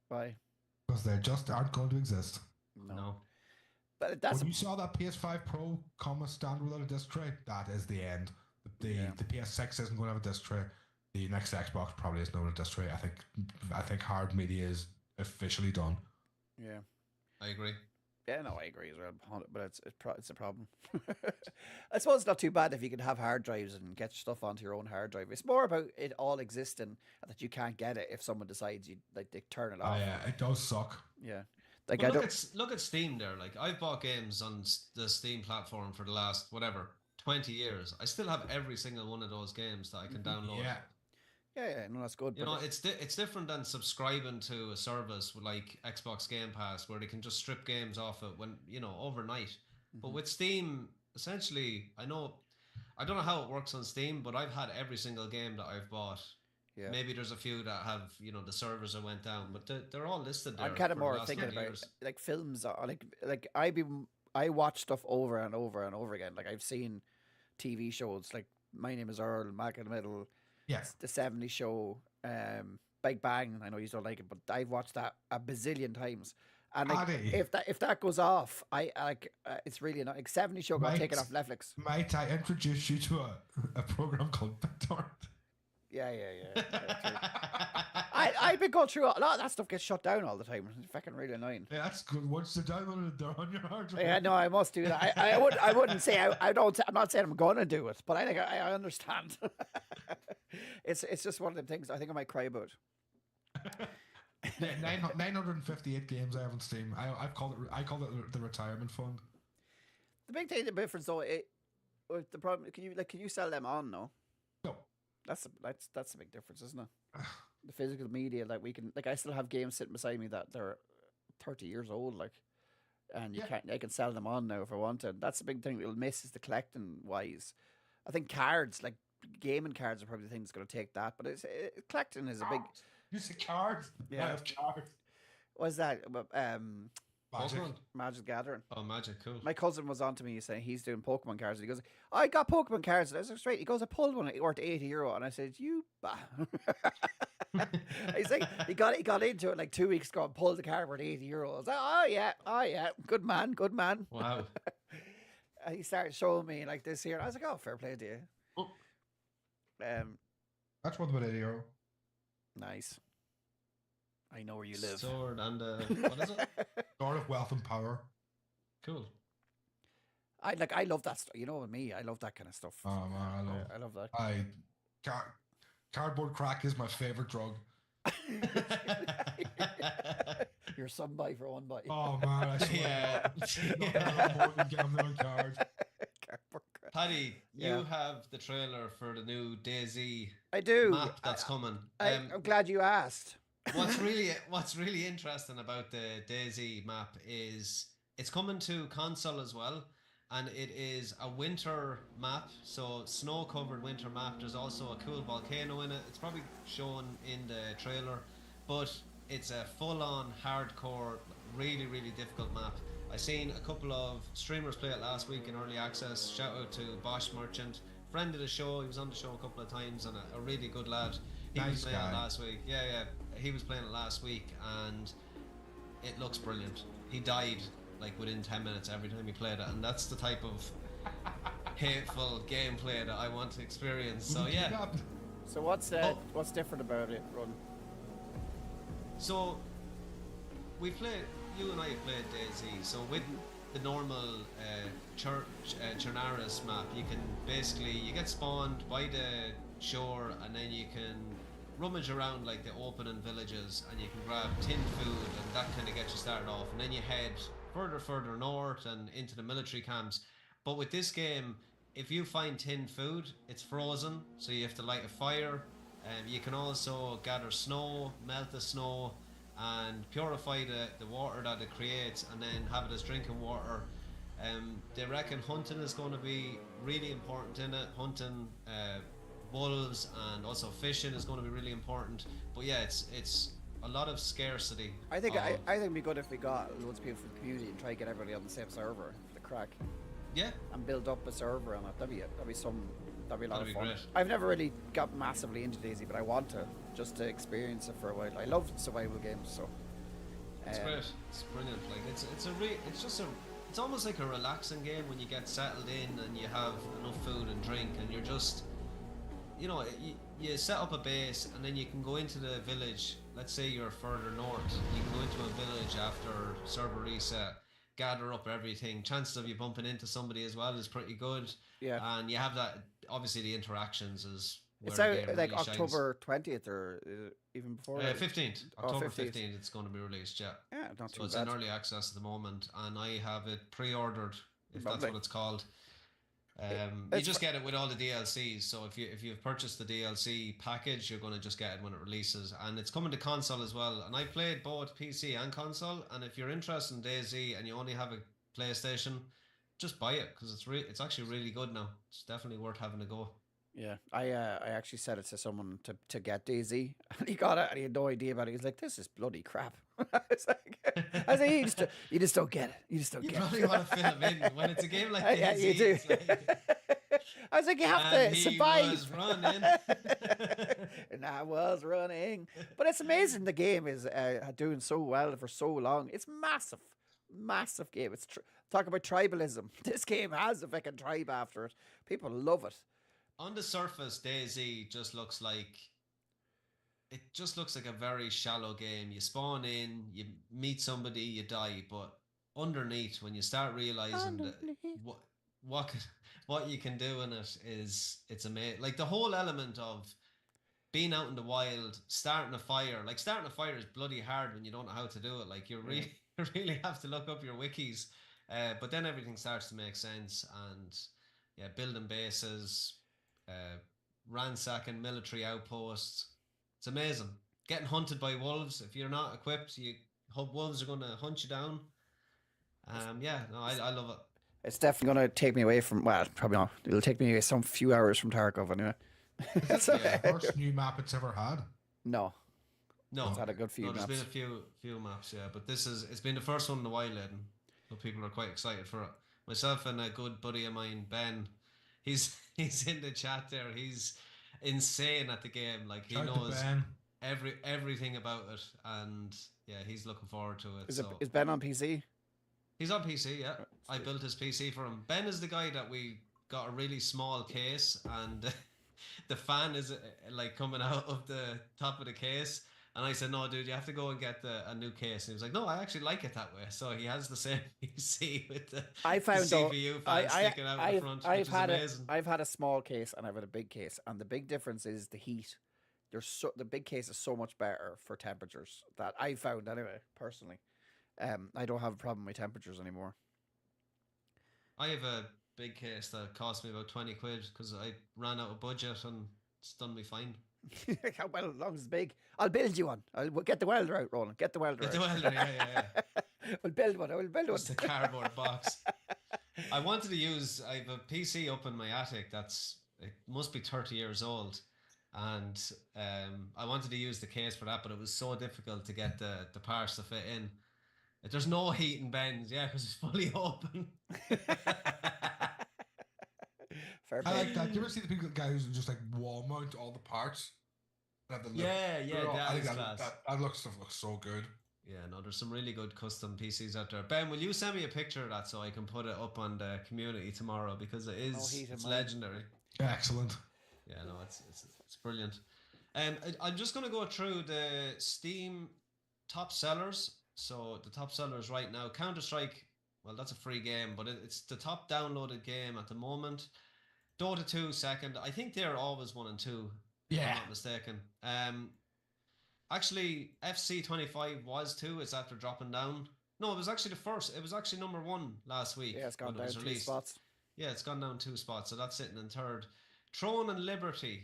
Why? Because they just aren't going to exist. No. But that's when you saw that PS5 Pro come stand without a disc tray, that is the end. The PS6 isn't going to have a disc tray. The next Xbox probably isn't going to have a disc tray. I think hard media is officially done. Yeah. I agree. Yeah, no, I agree as well. But it's a problem. I suppose it's not too bad if you can have hard drives and get stuff onto your own hard drive. It's more about it all existing and that you can't get it if someone decides they turn it off. Oh yeah, it does suck. Yeah. Like Well, look at Steam there. Like, I've bought games on the Steam platform for the last 20 years. I still have every single one of those games that I can download. Yeah, no, that's good. You know, it's different than subscribing to a service with like Xbox Game Pass where they can just strip games off it when, overnight. But with Steam, essentially, I don't know how it works on Steam, but I've had every single game that I've bought. Yeah. Maybe there's a few that have, the servers that went down, but they're all listed there. I'm kind of more thinking about like films, like I watch stuff over and over and over again. Like, I've seen TV shows like My Name Is Earl, Mac in the Middle. Yes. The 70s Show, Big Bang. I know you don't like it, but I've watched that a bazillion times. And like, if that goes off, it's really not. Like, 70s Show got taken off Netflix. Might I introduce you to a program called BitTorrent? Yeah. I've been going through a lot of that stuff. Gets shut down all the time. It's fucking really annoying. Yeah, that's good. Once they're downloaded, they're on your hard drive. Yeah, no, I must do that. I wouldn't say I'm not saying I'm gonna do it, but I understand. It's just one of them things I think I might cry about. 958 games I have on Steam. I call it the retirement fund. The big thing, the difference though, the problem, can you sell them on? No. That's a big difference, isn't it? The physical media, I still have games sitting beside me that they're 30 years old, and I can sell them on now if I want to. That's the big thing we'll miss is the collecting wise. I think cards, like gaming cards, are probably the thing that's going to take that. But collecting is a big. You say cards? Yeah, I have cards. What's that? Magic Gathering. Oh, Magic, cool. My cousin was on to me saying he's doing Pokemon cards. And he goes, I got Pokemon cards. And I was like, straight. He goes, I pulled one worth €80. And I said, you He's like, he got into it like 2 weeks ago and pulled the card worth €80. I was like, oh yeah, good man. Wow. And he started showing me like this here. And I was like, oh, fair play to you. Oh. That's worth about €80. Nice. I know where you live. Sword and what is it? Sword of Wealth and Power. Cool. I love that stuff. You know, with me, I love that kind of stuff. Oh man, I love that. Cardboard crack is my favorite drug. You're some buy for one buy. Oh man, I swear. Yeah. More than gambling cards. Paddy, you have the trailer for the new DayZ map that's coming. I'm glad you asked. What's really interesting about the DayZ map is it's coming to console as well, and it is a winter map, so snow-covered winter map. There's also a cool volcano in it. It's probably shown in the trailer, but it's a full-on hardcore, really, really difficult map. I seen a couple of streamers play it last week in early access. Shout out to Bosch Merchant, friend of the show. He was on the show a couple of times and a really good lad. He was playing it last week. Yeah. He was playing it last week and it looks brilliant. He died like within 10 minutes every time he played it, and that's the type of hateful gameplay that I want to experience. So yeah. So what's different about it, Ron? So you and I have played DayZ. So with the normal Chernarus map, you can you get spawned by the shore, and then you can rummage around like the opening villages, and you can grab tin food, and that kind of gets you started off, and then you head further north and into the military camps. But with this game, if you find tin food, it's frozen, so you have to light a fire. You can also gather snow, melt the snow, and purify the water that it creates, and then have it as drinking water. They reckon hunting is going to be really important in it. Hunting wolves and also fishing is going to be really important. But yeah, it's a lot of scarcity. I think it'd be good if we got loads of people from the community and try to get everybody on the same server, the crack. Yeah. And build up a server on it. That'd be a lot of fun. Great. I've never really got massively into DayZ, but I want to just to experience it for a while. I love survival games, so. It's great. It's brilliant. Like it's almost like a relaxing game when you get settled in and you have enough food and drink, and you're just you know, you set up a base and then you can go into the village. Let's say you're further north. You can go into a village after server reset, gather up everything. Chances of you bumping into somebody as well is pretty good. Yeah. And you have that, obviously the interactions is where It's the out game like really shines. October 20th or even before that? 15th. Oh, October 15th. 15th it's going to be released, yeah. Yeah, not So too it's bad. in early access at the moment, and I have it pre-ordered, if that's Lovely. what it's called. You It's just get it with all the DLCs. So if you've purchased the DLC package, you're going to just get it when it releases, and it's coming to console as well. And I played both PC and console. And if you're interested in DayZ and you only have a PlayStation, just buy it because it's actually really good now. It's definitely worth having a go. Yeah, I actually said it to someone to get DayZ, and he got it, and he had no idea about it. He's like, "This is bloody crap." I was like, you just don't get it. You just don't You get probably it." want to fill them in when it's a game like Yeah, DayZ. you do. It's like, I was like, you have and to he survive. was running. And I was running, but it's amazing. The game is doing so well for so long. It's massive game. It's talk about tribalism. This game has a fucking tribe after it. People love it. On the surface, DayZ just looks like a very shallow game. You spawn in, you meet somebody, you die, but underneath, when you start realizing that what you can do in it it's amazing. Like the whole element of being out in the wild, starting a fire. Like starting a fire is bloody hard when you don't know how to do it. Like you really have to look up your wikis. But then everything starts to make sense, and yeah, building bases, ransacking military outposts. It's amazing. Getting hunted by wolves. If you're not equipped, wolves are going to hunt you down. I love it. It's definitely going to take me away from. Well, probably not. It'll take me away some few hours from Tarkov anyway. Is this the first new map it's ever had? No, No, it's had a good few there's maps. been a few maps, yeah, but it's been the first one in a while, Ed, so people are quite excited for it. Myself and a good buddy of mine, Ben, he's in the chat there. He's insane at the game. Like he knows everything about it, and yeah, he's looking forward to it. Is Ben on PC? He's on PC, yeah. I built his PC for him. Ben is the guy that we got a really small case, and the fan is like coming out of the top of the case. And I said, "No, dude, you have to go and get a new case." And he was like, "No, I actually like it that way." So he has the same PC with the CPU fan sticking out the front, which is amazing. I've had a small case and I've had a big case, and the big difference is the heat. The big case is so much better for temperatures that I found anyway, personally. I don't have a problem with temperatures anymore. I have a big case that cost me about 20 quid because I ran out of budget, and it's done me fine. How well, as long as it's big, I'll build you one. We'll get the welder out, Roland. Get the welder out. The welder, yeah. We'll build one. I will build one. Just a cardboard box. I have a PC up in my attic it must be 30 years old, and I wanted to use the case for that, but it was so difficult to get the parts to fit in. There's no heat and bends, yeah, because it's fully open. Fair I play. like that. Do you ever see the people guys who just like wall mount all the parts? That looks so good. Yeah, no, there's some really good custom PCs out there. Ben, will you send me a picture of that so I can put it up on the community tomorrow, because it's legendary. Excellent. Yeah, no, it's brilliant. I'm just going to go through the Steam top sellers. So the top sellers right now, Counter-Strike, well, that's a free game, but it's the top downloaded game at the moment. Dota 2 second. I think they're always 1 and 2, if I'm not mistaken. Actually, FC25 was 2. It's after dropping down. No, it was actually the first. It was actually number 1 last week. Yeah, it's gone down 2 spots. Yeah, it's gone down 2 spots, so that's sitting in third. Throne and Liberty.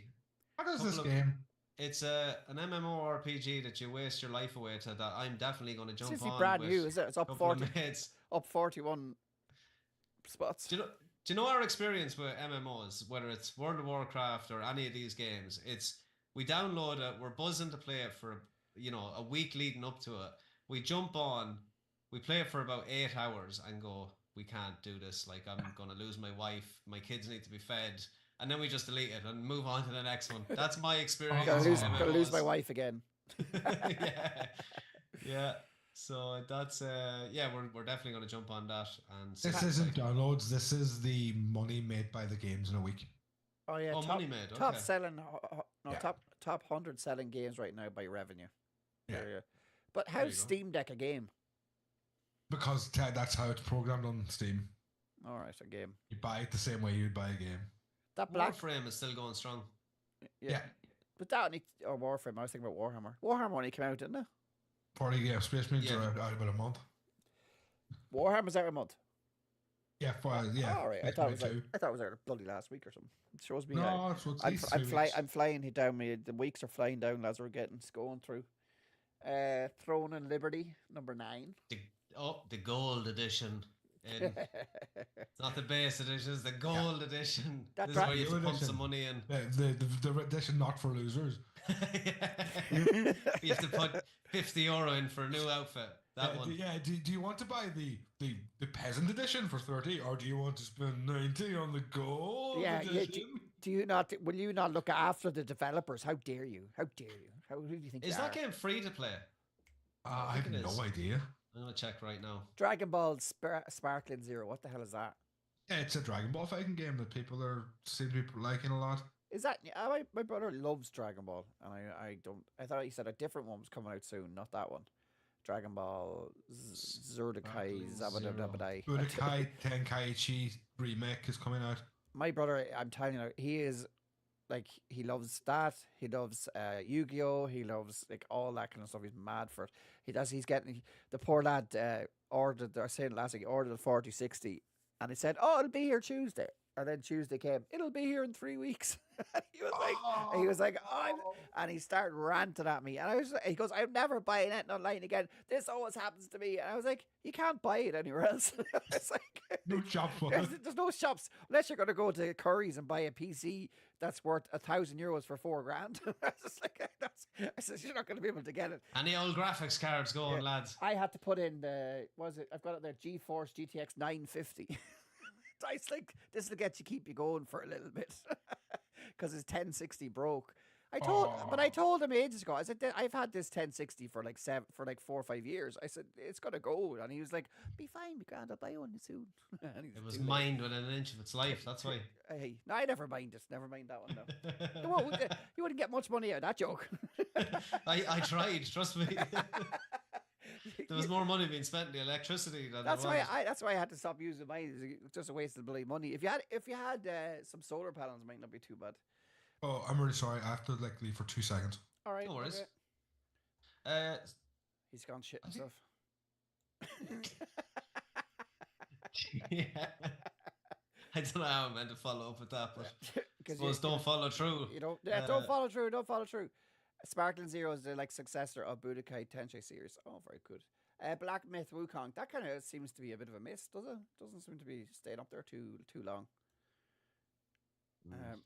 What is this game? It's an MMORPG that you waste your life away to, that I'm definitely going to jump on. It's brand new, is it? It's up 41 spots. Do you know our experience with MMOs, whether it's World of Warcraft or any of these games? We download it, we're buzzing to play it for a week leading up to it. We jump on, we play it for about 8 hours and go, we can't do this. Like, I'm going to lose my wife, my kids need to be fed. And then we just delete it and move on to the next one. That's my experience. Gotta lose my wife again. yeah. So that's we're definitely going to jump on that. And this isn't downloads. This is the money made by the games in a week. Oh yeah, Oh, top, money made. top Okay. selling, no, Yeah. top 100 selling games right now by revenue. Yeah. But There how's you go. Steam Deck a game? Because that's how it's programmed on Steam. All right, a game. You buy it the same way you'd buy a game. That Black, Warframe is still going strong. Yeah. But that only, or Warframe. I was thinking about Warhammer. Warhammer only came out, didn't it? 40 yeah, Space Marines Yeah. are out about a month. Warhammer's out a month. Yeah, yeah. All right, I Space thought it was Marine like, I thought it was out bloody last week or something. It shows me. No, it's at I'm, least I'm, 3 fly, weeks. I'm flying down. The weeks are flying down as we're going through. Throne and Liberty number 9. The gold edition. It's not the base edition, it's the gold edition. That This is where you have to Gold pump edition. some money in. The edition not for losers. You have to put €50 in for a new outfit. That one. Do you want to buy the peasant edition for 30, or do you want to spend 90 on the gold Yeah, edition? do you not? Will you not look after the developers? How dare you? How dare you? Who do you think Is you that are? game free to play? I I have think it no is. idea. I'm gonna check right now. Dragon Ball Sparkling Zero. What the hell is that? Yeah, it's a Dragon Ball fighting game that people seem to be liking a lot. Is that my brother loves Dragon Ball, and I don't. I thought he said a different one was coming out soon, not that one. Dragon Ball Zurdakai Sparkling Zabadabadai. Budokai Tenkaichi remake is coming out. My brother, I'm telling you, he is like he loves that. He loves Yu-Gi-Oh. He loves like all that kind of stuff. He's mad for it. He's getting the poor lad ordered. I was saying last week, he ordered a 4060, and he said, "Oh, it'll be here Tuesday." And then Tuesday came. It'll be here in 3 weeks. And he was like, "Oh," and he started ranting at me. And he goes, "I'm never buying it online again. This always happens to me." And I was like, "You can't buy it anywhere else." It's like No shop for there's, it. there's no shops unless you're going to go to Curry's and buy a PC that's worth €1,000 for $4,000. I was just like, I said, "You're not going to be able to get it." Any old graphics cards going, lads? I had to put in I've got it there, GeForce GTX 950. I was like, this will keep you going for a little bit because his 1060 broke. I told him ages ago. I said, I've had this 1060 for like 4 or 5 years. I said, it's gonna go, and he was like, "Be fine, be grand. I'll buy one soon." And he's It was too late. mined within an inch of its life. That's why. Hey, no, I never mind it. Never mind that one though. You wouldn't get much money out of that joke. I tried. Trust me. There was more money being spent in the electricity than That's there was. why I had to stop using mine. It's just a waste of bloody money. If you had some solar panels, it might not be too bad. Oh, I'm really sorry. I have to leave for 2 seconds. All right, No worries. okay. He's gone shit I think- himself. Yeah. I don't know how I'm meant to follow up with that, but I 'Cause suppose don't follow through. You don't. Yeah, don't follow through. Don't follow through. Sparkling Zero is the successor of Budokai Tenkaichi series. Oh, very good. Black Myth Wukong. That kind of seems to be a bit of a miss, does it? Doesn't seem to be staying up there too long.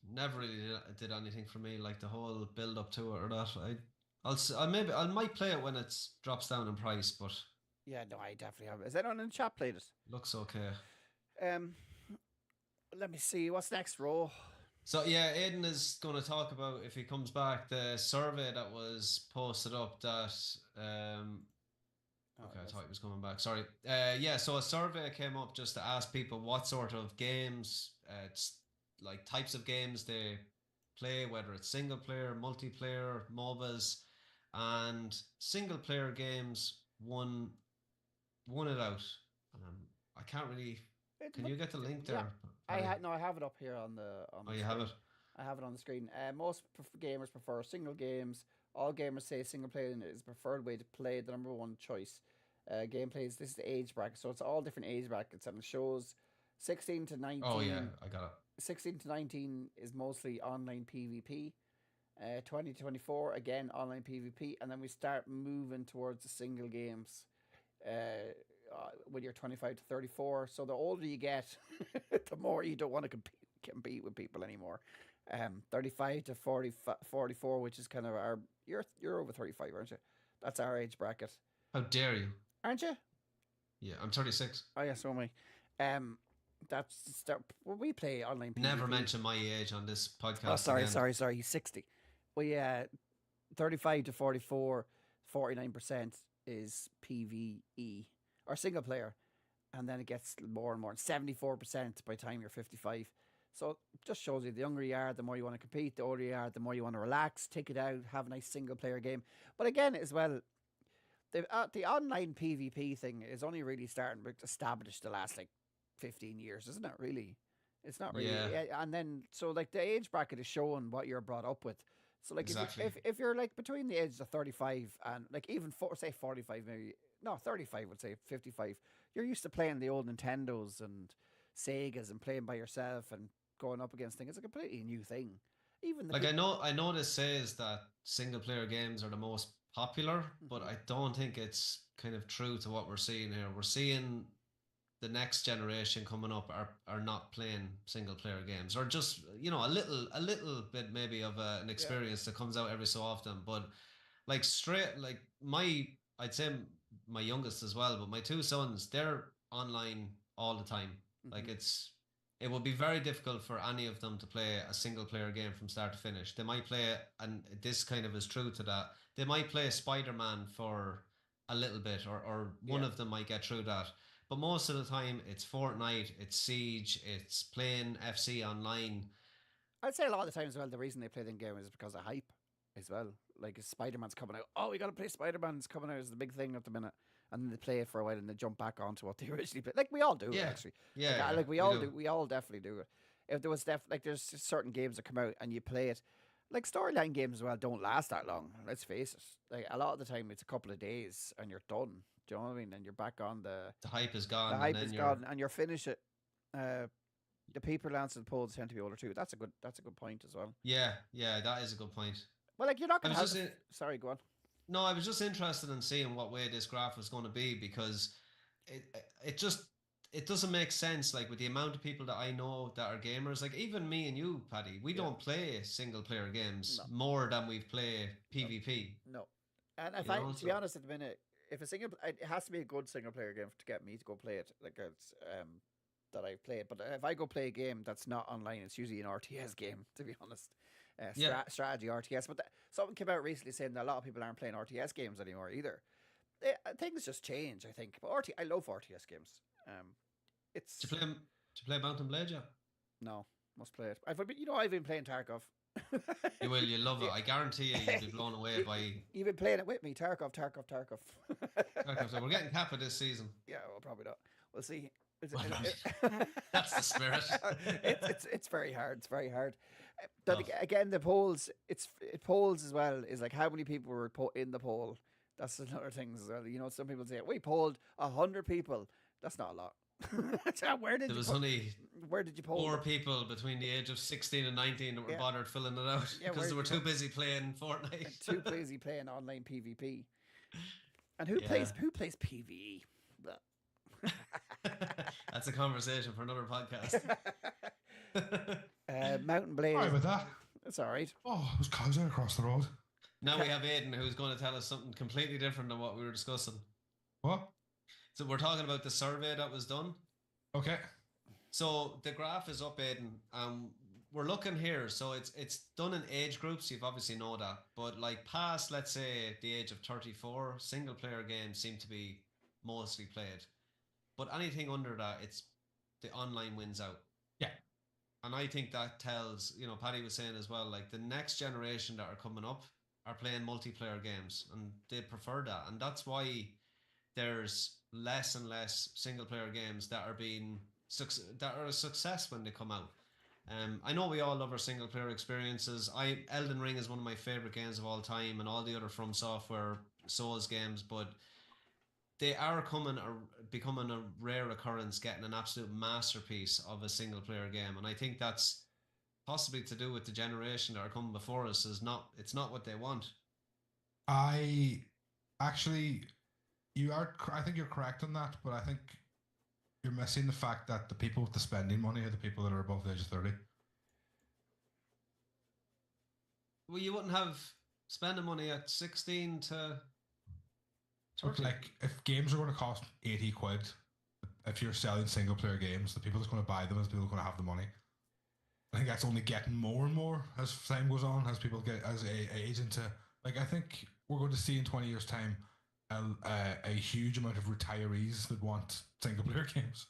Never really did anything for me, like the whole build up to it or that. I might play it when it drops down in price, but Yeah, no, I definitely have. Is anyone in the chat played it? looks okay. Let me see. What's next, Ro? So yeah, Aiden is going to talk about, if he comes back, the survey that was posted up that okay, I thought he was coming back. Sorry. Yeah, so a survey came up just to ask people what sort of games, it's like types of games they play, whether it's single player, multiplayer, MOBAs, and single player games won it out. I can't really. Can you get the link there? I have it up here on the. Oh, you have it. I have it on the screen. Most gamers prefer single games. All gamers say single player is the preferred way to play. The number one choice. Gameplays. This is the age bracket, so it's all different age brackets, and it shows 16 to 19. Oh yeah, I got it. 16 to 19 is mostly online PvP. 20 to 24 again online PvP, and then we start moving towards the single games. When you're 25 to 34, so the older you get, the more you don't want to compete with people anymore. 35 to 44, which is kind of you're over 35, aren't you? That's our age bracket. How dare you? Aren't you? Yeah, I'm 36. Oh yeah, so am I. We play online PvP. Never mention my age on this podcast. Oh, sorry, again. sorry. He's 60. We 35 to 44, 49% is PvE or single player, and then it gets more and more. 74% by the time you're 55. So it just shows you the younger you are, the more you want to compete. The older you are, the more you want to relax, take it out, have a nice single player game. But again, as well, the online PvP thing is only really starting to establish the last like 15 years, isn't it? Really, it's not really. Yeah. And then so like the age bracket is showing what you're brought up with. So like Exactly. if you're like between the ages of 35 and like even say 45 maybe, no 35 would say 55, you're used to playing the old Nintendos and Segas and playing by yourself and going up against things. It's a completely new thing. Even the Like I know this says that single player games are the most popular, but I don't think it's kind of true to what we're seeing here. We're seeing the next generation coming up are not playing single player games, or just a little bit maybe of an experience that comes out every so often. But like I'd say my youngest as well, but my two sons, they're online all the time. Like it would be very difficult for any of them to play a single player game from start to finish. They might play, and this kind of is true to that, they might play Spider-Man for a little bit, or one of them might get through that. But most of the time, it's Fortnite, it's Siege, it's playing FC online. I'd say a lot of the time as well, the reason they play the game is because of hype as well. Like Spider-Man's coming out. Oh, we got to play Spider-Man's coming out is the big thing at the minute. And then they play it for a while and they jump back onto what they originally played. Like we all do, actually. Yeah, like we all do. We all definitely do it. If there was like there's certain games that come out and you play it, like storyline games as well don't last that long. Let's face it. Like a lot of the time it's a couple of days and you're done. Do you know what I mean? And you're back on the hype is gone. The hype is gone, and you're finished it. The people who answer the polls tend to be older too. That's a good point as well. Yeah, that is a good point. Well, like you're not going to have. Sorry, go on. No, I was just interested in seeing what way this graph was going to be, because it doesn't make sense. Like with the amount of people that I know that are gamers, like even me and you, Paddy, we don't play single player games more than we play PvP. No, and if to be honest, at the minute, if it has to be a good single player game to get me to go play it. Like it's that I've played, but if I go play a game that's not online, it's usually an RTS game. To be honest. Strategy RTS, but something came out recently saying that a lot of people aren't playing RTS games anymore either. Things just change, I think. But I love RTS games. It's to play Mountain Blade, yeah. No, must play it. I've been playing Tarkov. You will, you love it. I guarantee you'll be blown away by. You've been playing it with me, Tarkov. So we're getting Kappa this season. Yeah, well, probably not. We'll see. That's the spirit. It's very hard. It's very hard. Again, the polls. It polls as well. Is like how many people were in the poll. That's another thing as well. Some people say we polled 100 people. That's not a lot. Where did you poll? 4 people between the age of 16 and 19 that were bothered filling it out because they were too busy playing Fortnite. Too busy playing online PvP. And who plays PvE? That's a conversation for another podcast. Mountain Blade. Sorry about that. It's all right. Oh, it was Kaiser across the road. Now we have Aidan, who's going to tell us something completely different than what we were discussing. What? So we're talking about the survey that was done. Okay. So the graph is up, Aidan. We're looking here. So it's done in age groups. You've obviously know that. But like past, let's say, the age of 34, single player games seem to be mostly played. But anything under that, it's the online wins out. Yeah. And I think that tells, Paddy was saying as well, like the next generation that are coming up are playing multiplayer games and they prefer that. And that's why there's less and less single player games that are a success when they come out. I know we all love our single player experiences. Elden Ring is one of my favorite games of all time, and all the other From Software Souls games, but they are becoming a rare occurrence, getting an absolute masterpiece of a single player game. And I think that's possibly to do with the generation that are coming before us. It's not what they want. I think you're correct on that, but I think you're missing the fact that the people with the spending money are the people that are above the age of 30. Well, you wouldn't have spending money at 16 to 30. Like, if games are going to cost 80 quid, if you're selling single player games, the people that's going to buy them is the people who are going to have the money. I think that's only getting more and more as time goes on, as people age into. Like, I think we're going to see in 20 years' time a huge amount of retirees that want single player games.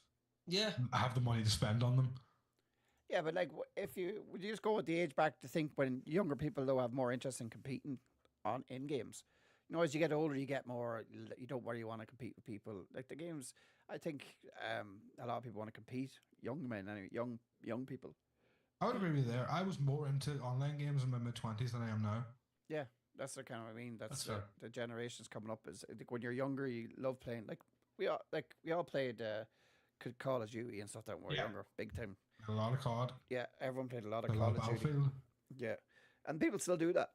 Yeah. Have the money to spend on them. Yeah, but like, would you just go with the age back to think when younger people though have more interest in competing in games? You know, as you get older, you get more. You don't really want to compete with people. Like the games, I think a lot of people want to compete. Young men, anyway, young people. I would agree with you there. I was more into online games in my mid-20s than I am now. Yeah, that's the kind of, I mean, that's fair. the generations coming up. Is I think when you're younger, you love playing. Like we all played Call of Duty and stuff that when we were younger, big time. A lot of COD. Yeah, everyone played a lot of A Call lot of of Duty. Battlefield. Yeah, and people still do that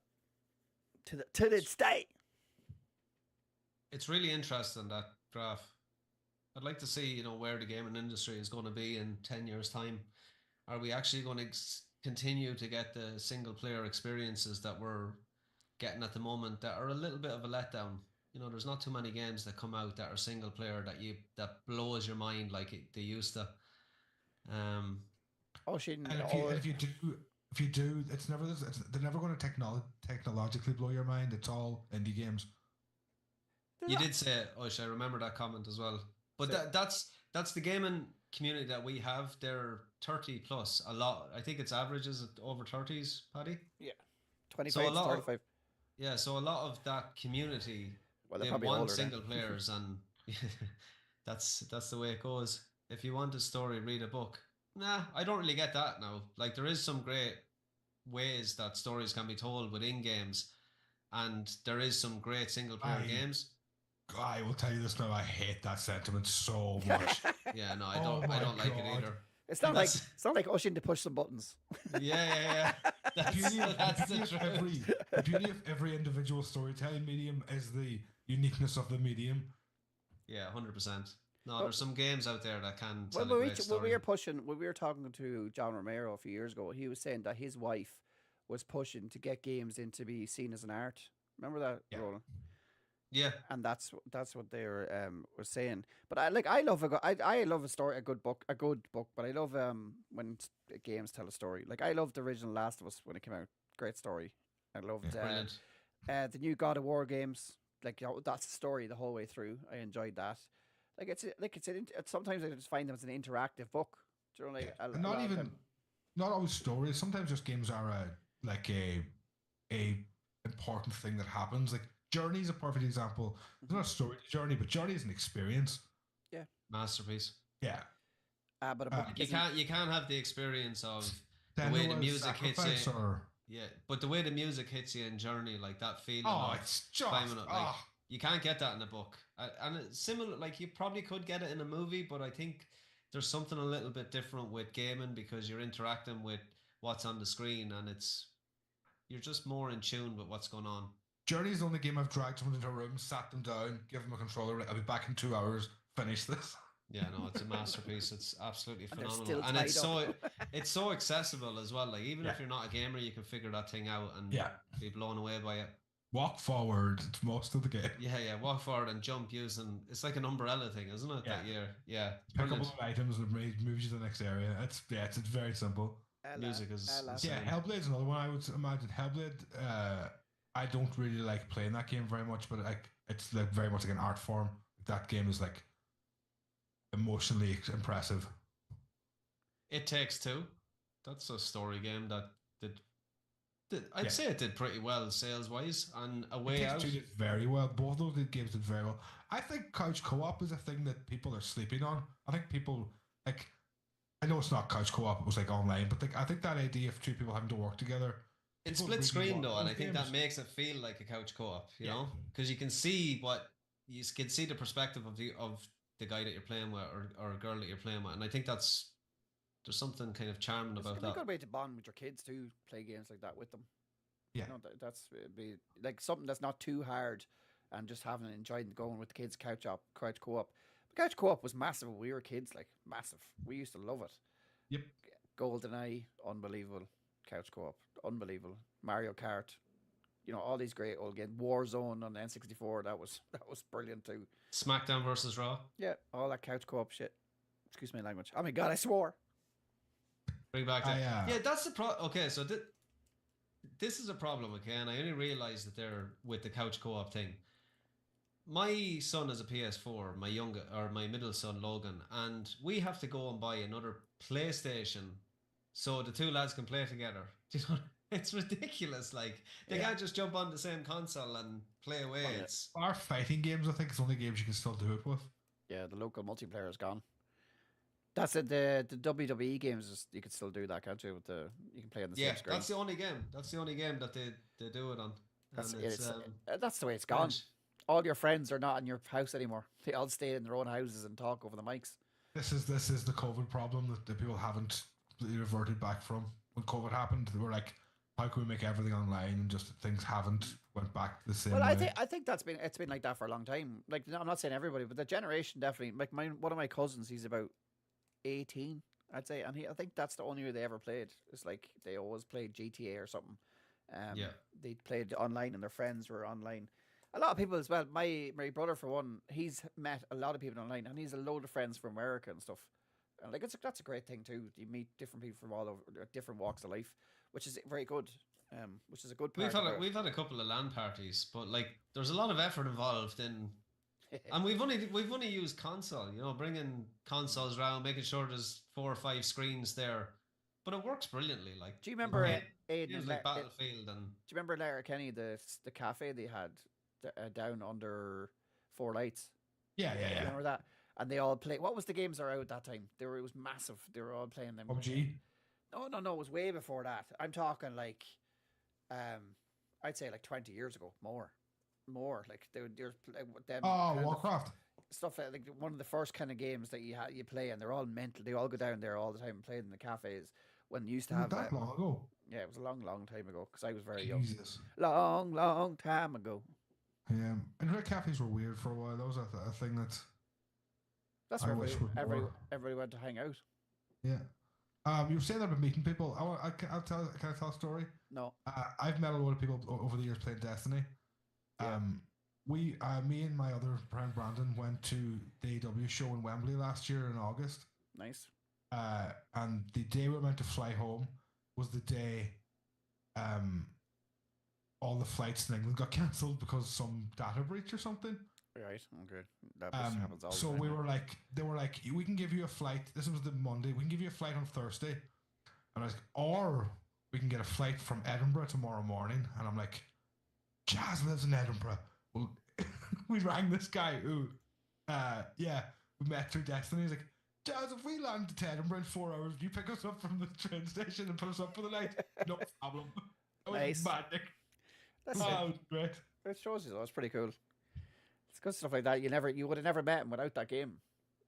to this day. It's really interesting, that graph. I'd like to see, you know, where the gaming industry is going to be in 10 years' time. Are we actually going to continue to get the single player experiences that we're getting at the moment that are a little bit of a letdown? You know, there's not too many games that come out that are single player that blows your mind like they used to. And if you do, they're never going to technologically blow your mind. It's all indie games. You did say, I remember that comment as well. But that's the gaming community that we have. They're 30 plus. A lot. I think its average is over 30s, Paddy. Yeah, 25 to 35. Yeah, so a lot of that community, Well, they they're probably want older single then. players, and that's the way it goes. If you want a story, read a book. Nah, I don't really get that now. Like, there is some great ways that stories can be told within games, and there is some great single player games. I will tell you this now. I hate that sentiment so much. Yeah, no, I don't like it either. It's not like Ocean to push some buttons. Yeah. That's the truth. The beauty of every individual storytelling medium is the uniqueness of the medium. Yeah, 100%. No, there's some games out there that can tell When a great story. we were talking to John Romero a few years ago, he was saying that his wife was pushing to get games in to be seen as an art. Remember that, Roland? Yeah, and that's what they were saying. But I love a story, a good book, But I love when games tell a story. Like I loved the original Last of Us when it came out. Great story. I loved brilliant. The new God of War games. Like that's the story the whole way through. I enjoyed that. Sometimes I just find them as an interactive book. Do you know, like not always stories. Sometimes just games are a important thing that happens. Like Journey is a perfect example. It's not a story Journey, but Journey is an experience. Yeah, masterpiece. Yeah, but a book you can't have the experience of the way the music hits you. Yeah, but the way the music hits you in Journey, like that feeling. Oh, it's just climbing up, like, you can't get that in a book. And it's similar, like you probably could get it in a movie, but I think there's something a little bit different with gaming because you're interacting with what's on the screen, and you're just more in tune with what's going on. Journey is the only game I've dragged someone into a room, sat them down, give them a controller. I'll be back in 2 hours. Finish this. Yeah, no, it's a masterpiece. It's absolutely phenomenal, still and tied it's so accessible as well. Like even if you're not a gamer, you can figure that thing out and be blown away by it. Walk forward. It's most of the game. Yeah, walk forward and jump using. It's like an umbrella thing, isn't it? Yeah. Pick a couple of items and it moves you to the next area. It's very simple. Music is Hellblade's another one. I would imagine Hellblade. I don't really like playing that game very much, but it's like very much like an art form. That game is like emotionally impressive. It Takes Two. That's a story game that I'd say it did pretty well sales wise and a way out. It Takes Two did very well. Both of those games did very well. I think couch co-op is a thing that people are sleeping on. I think people I know it's not couch co-op, it was like online, but I think that idea of two people having to work together. It's split screen though, and I think that makes it feel like a couch co-op, you know? Because you can see the perspective of the guy that you're playing with or a girl that you're playing with, and I think there's something kind of charming about that. It's a good way to bond with your kids too, play games like that with them. Yeah. You know, that's be like something that's not too hard and just having enjoying going with the kids couch co-op. Couch co-op was massive when we were kids, like massive. We used to love it. Yep. GoldenEye, unbelievable. Couch co-op, unbelievable. Mario Kart, you know, all these great old games. Warzone on the N64, that was brilliant too. SmackDown versus Raw. Yeah, all that couch co-op shit. Excuse my language. Oh my god, I swore. Bring back that. Yeah, that's the problem. Okay, so this is a problem, okay, and I only realized that they're with the couch co-op thing. My son has a PS4, my middle son Logan, and we have to go and buy another PlayStation so the two lads can play together. Do you know? It's ridiculous. Like they can't just jump on the same console and play away. Oh, yeah. It's Our fighting games, I think, it's only games you can still do it with. Yeah, the local multiplayer is gone. That's it. The WWE games you can still do that, can't you? You can play on the same screen. that's the only game. That's the only game that they do it on. That's And that's the way it's gone. French. All your friends are not in your house anymore. They all stay in their own houses and talk over the mics. This is the COVID problem that the people haven't reverted back from. When COVID happened, they were like, how can we make everything online, and just things haven't went back the same Well, way. I think it's been like that for a long time. Like I'm not saying everybody, but the generation definitely. Like one of my cousins, he's about 18, I'd say, and I think that's the only way they ever played. It's like they always played GTA or something. They played online, and their friends were online. A lot of people as well. My brother, for one, he's met a lot of people online, and he's a load of friends from America and stuff. And like that's a great thing too. You meet different people from all over different walks of life, which is very good. Which is a good part. We've had a couple of LAN parties, but like there's a lot of effort involved in, and we've only used console. You know, bringing consoles around, making sure there's 4 or 5 screens there, but it works brilliantly. Like, do you remember games like Battlefield and? Do you remember Letterkenny, the cafe they had down under Four Lights? Yeah. Do you remember that? And they all play. What was the games that were out at that time? It was massive. They were all playing them. PUBG? No. It was way before that. I'm talking like, I'd say like 20 years ago. More. Like they were them. Warcraft. Stuff like one of the first kind of games that you play, and they're all mental. They all go down there all the time and play in the cafes. When you used to have that long ago. Yeah, it was a long time ago because I was very Jesus. young. Long time ago. Yeah, internet cafes were weird for a while. That was a thing that. That's where everybody went to hang out. Yeah. You were saying about meeting people. Can I tell a story? No. I've met a lot of people over the years playing Destiny. Yeah. Me and my other friend Brandon went to the AEW show in Wembley last year in August. Nice. And the day we were meant to fly home was the day all the flights in England got cancelled because of some data breach or something. Right. Okay. That happens all the so time. they were like, we can give you a flight. This was the Monday. We can give you a flight on Thursday. And I was like, or we can get a flight from Edinburgh tomorrow morning. And I'm like, Jazz lives in Edinburgh. Well, we rang this guy who, we met through Destiny. He's like, Jazz, if we land to Edinburgh in 4 hours, do you pick us up from the train station and put us up for the night? No problem. That was Nice. magic. That's That was great. it shows you though. It's pretty cool. It's good stuff like that. You would have never met him without that game.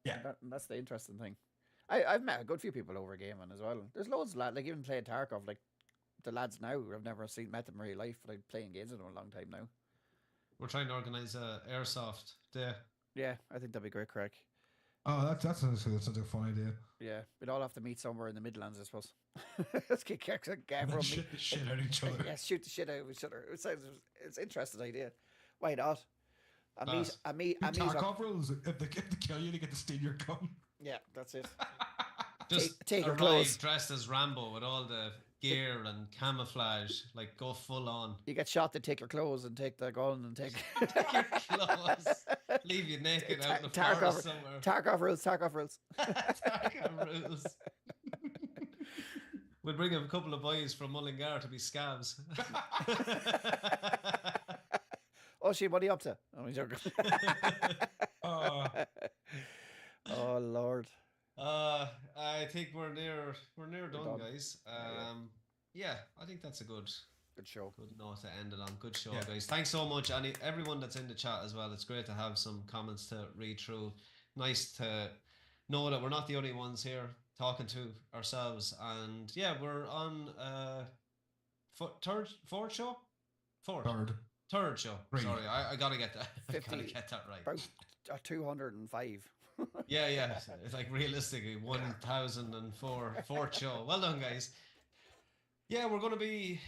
Yeah. And that's the interesting thing. I've met a good few people over gaming as well. There's loads of lads, like even playing Tarkov, like the lads now, I've never met them in real life, but I'm playing games with them a long time now. We're trying to organise a airsoft day. Yeah, I think that'd be great crack. Oh, that's a fun idea. Yeah, we'd all have to meet somewhere in the Midlands, I suppose. Let's get everyone Shoot the shit out of each other. Yeah, shoot the shit out of each other. It's an interesting idea. Why not? I meet Tarkov rules. If they kill you, they get to steal your gun. Yeah, that's it. Just take your arrive clothes. dressed as Rambo with all the gear and camouflage, like go full on. You get shot, they take your clothes and take the gun and take Take your clothes, leave you naked out in the forest somewhere. Tarkov rules. Tarkov rules. We'll bring a couple of boys from Mullingar to be scabs. Oh, shit, what are you up to? I'm joking. Oh, Lord. I think we're near done, done. guys. Yeah, I think that's a good show. Good note to end it on. Good show, Yeah. guys. Thanks so much, and everyone that's in the chat as well. It's great to have some comments to read through. Nice to know that we're not the only ones here talking to ourselves. And yeah, we're on fourth show? Third show. Three. Sorry, I gotta get that. I 50. gotta get that right. About 205. Yeah. It's like realistically 1004 fourth show. Well done, guys. Yeah, we're going to be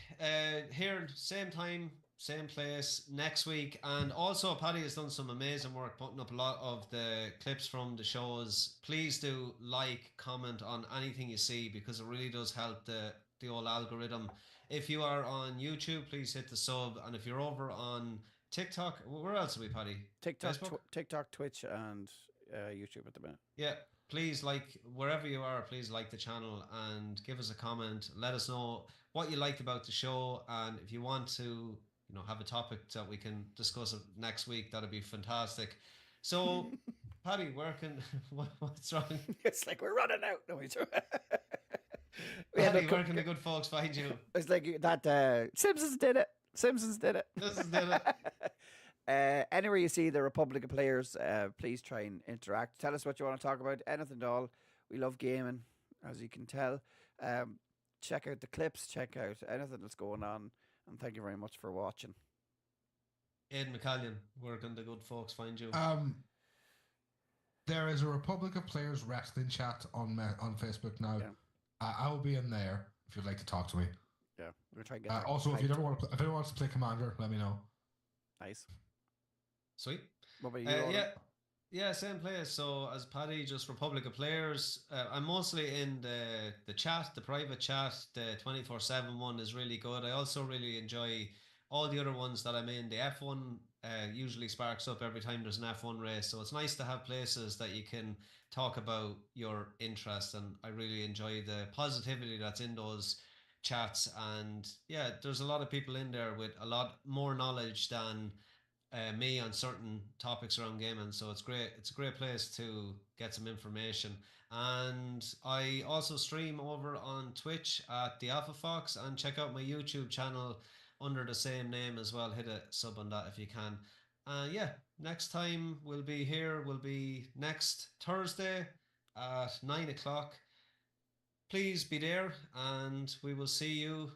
here same time, same place next week. And also, Paddy has done some amazing work putting up a lot of the clips from the shows. Please do like, comment on anything you see because it really does help the old algorithm. If you are on YouTube, please hit the sub. And if you're over on TikTok, where else are we, Paddy? TikTok, Facebook? TikTok, Twitch, and YouTube at the minute. Yeah, please wherever you are, please like the channel and give us a comment. Let us know what you liked about the show, and if you want to, have a topic that we can discuss next week, that'd be fantastic. So, Paddy, what's wrong? It's like we're running out. No, Paddy, where can the good folks find you? It's like that Simpsons did it. Simpsons did it. Anywhere you see the Republic of Players, please try and interact. Tell us what you want to talk about. Anything at all. We love gaming, as you can tell. Check out the clips. Check out anything that's going on. And thank you very much for watching. Aidan McCallion, where can the good folks find you? There is a Republic of Players wrestling chat on Facebook now. Yeah. I will be in there if you'd like to talk to me. Yeah, we're trying to get also, if anyone wants to play Commander, let me know. Nice. Sweet. What about you? Yeah, same place. So as Paddy, just Republic of Players. I'm mostly in the chat, the private chat. The 24/7 one is really good. I also really enjoy all the other ones that I'm in. The F1 usually sparks up every time there's an F1 race. So it's nice to have places that you can talk about your interest. And I really enjoy the positivity that's in those chats. And yeah, there's a lot of people in there with a lot more knowledge than me on certain topics around gaming, so it's great. It's a great place to get some information. And I also stream over on Twitch at the Alpha Fox, and check out my YouTube channel under the same name as well. Hit a sub on that if you can. Yeah, next time we'll be here. Will be next Thursday at 9 o'clock. Please be there, and we will see you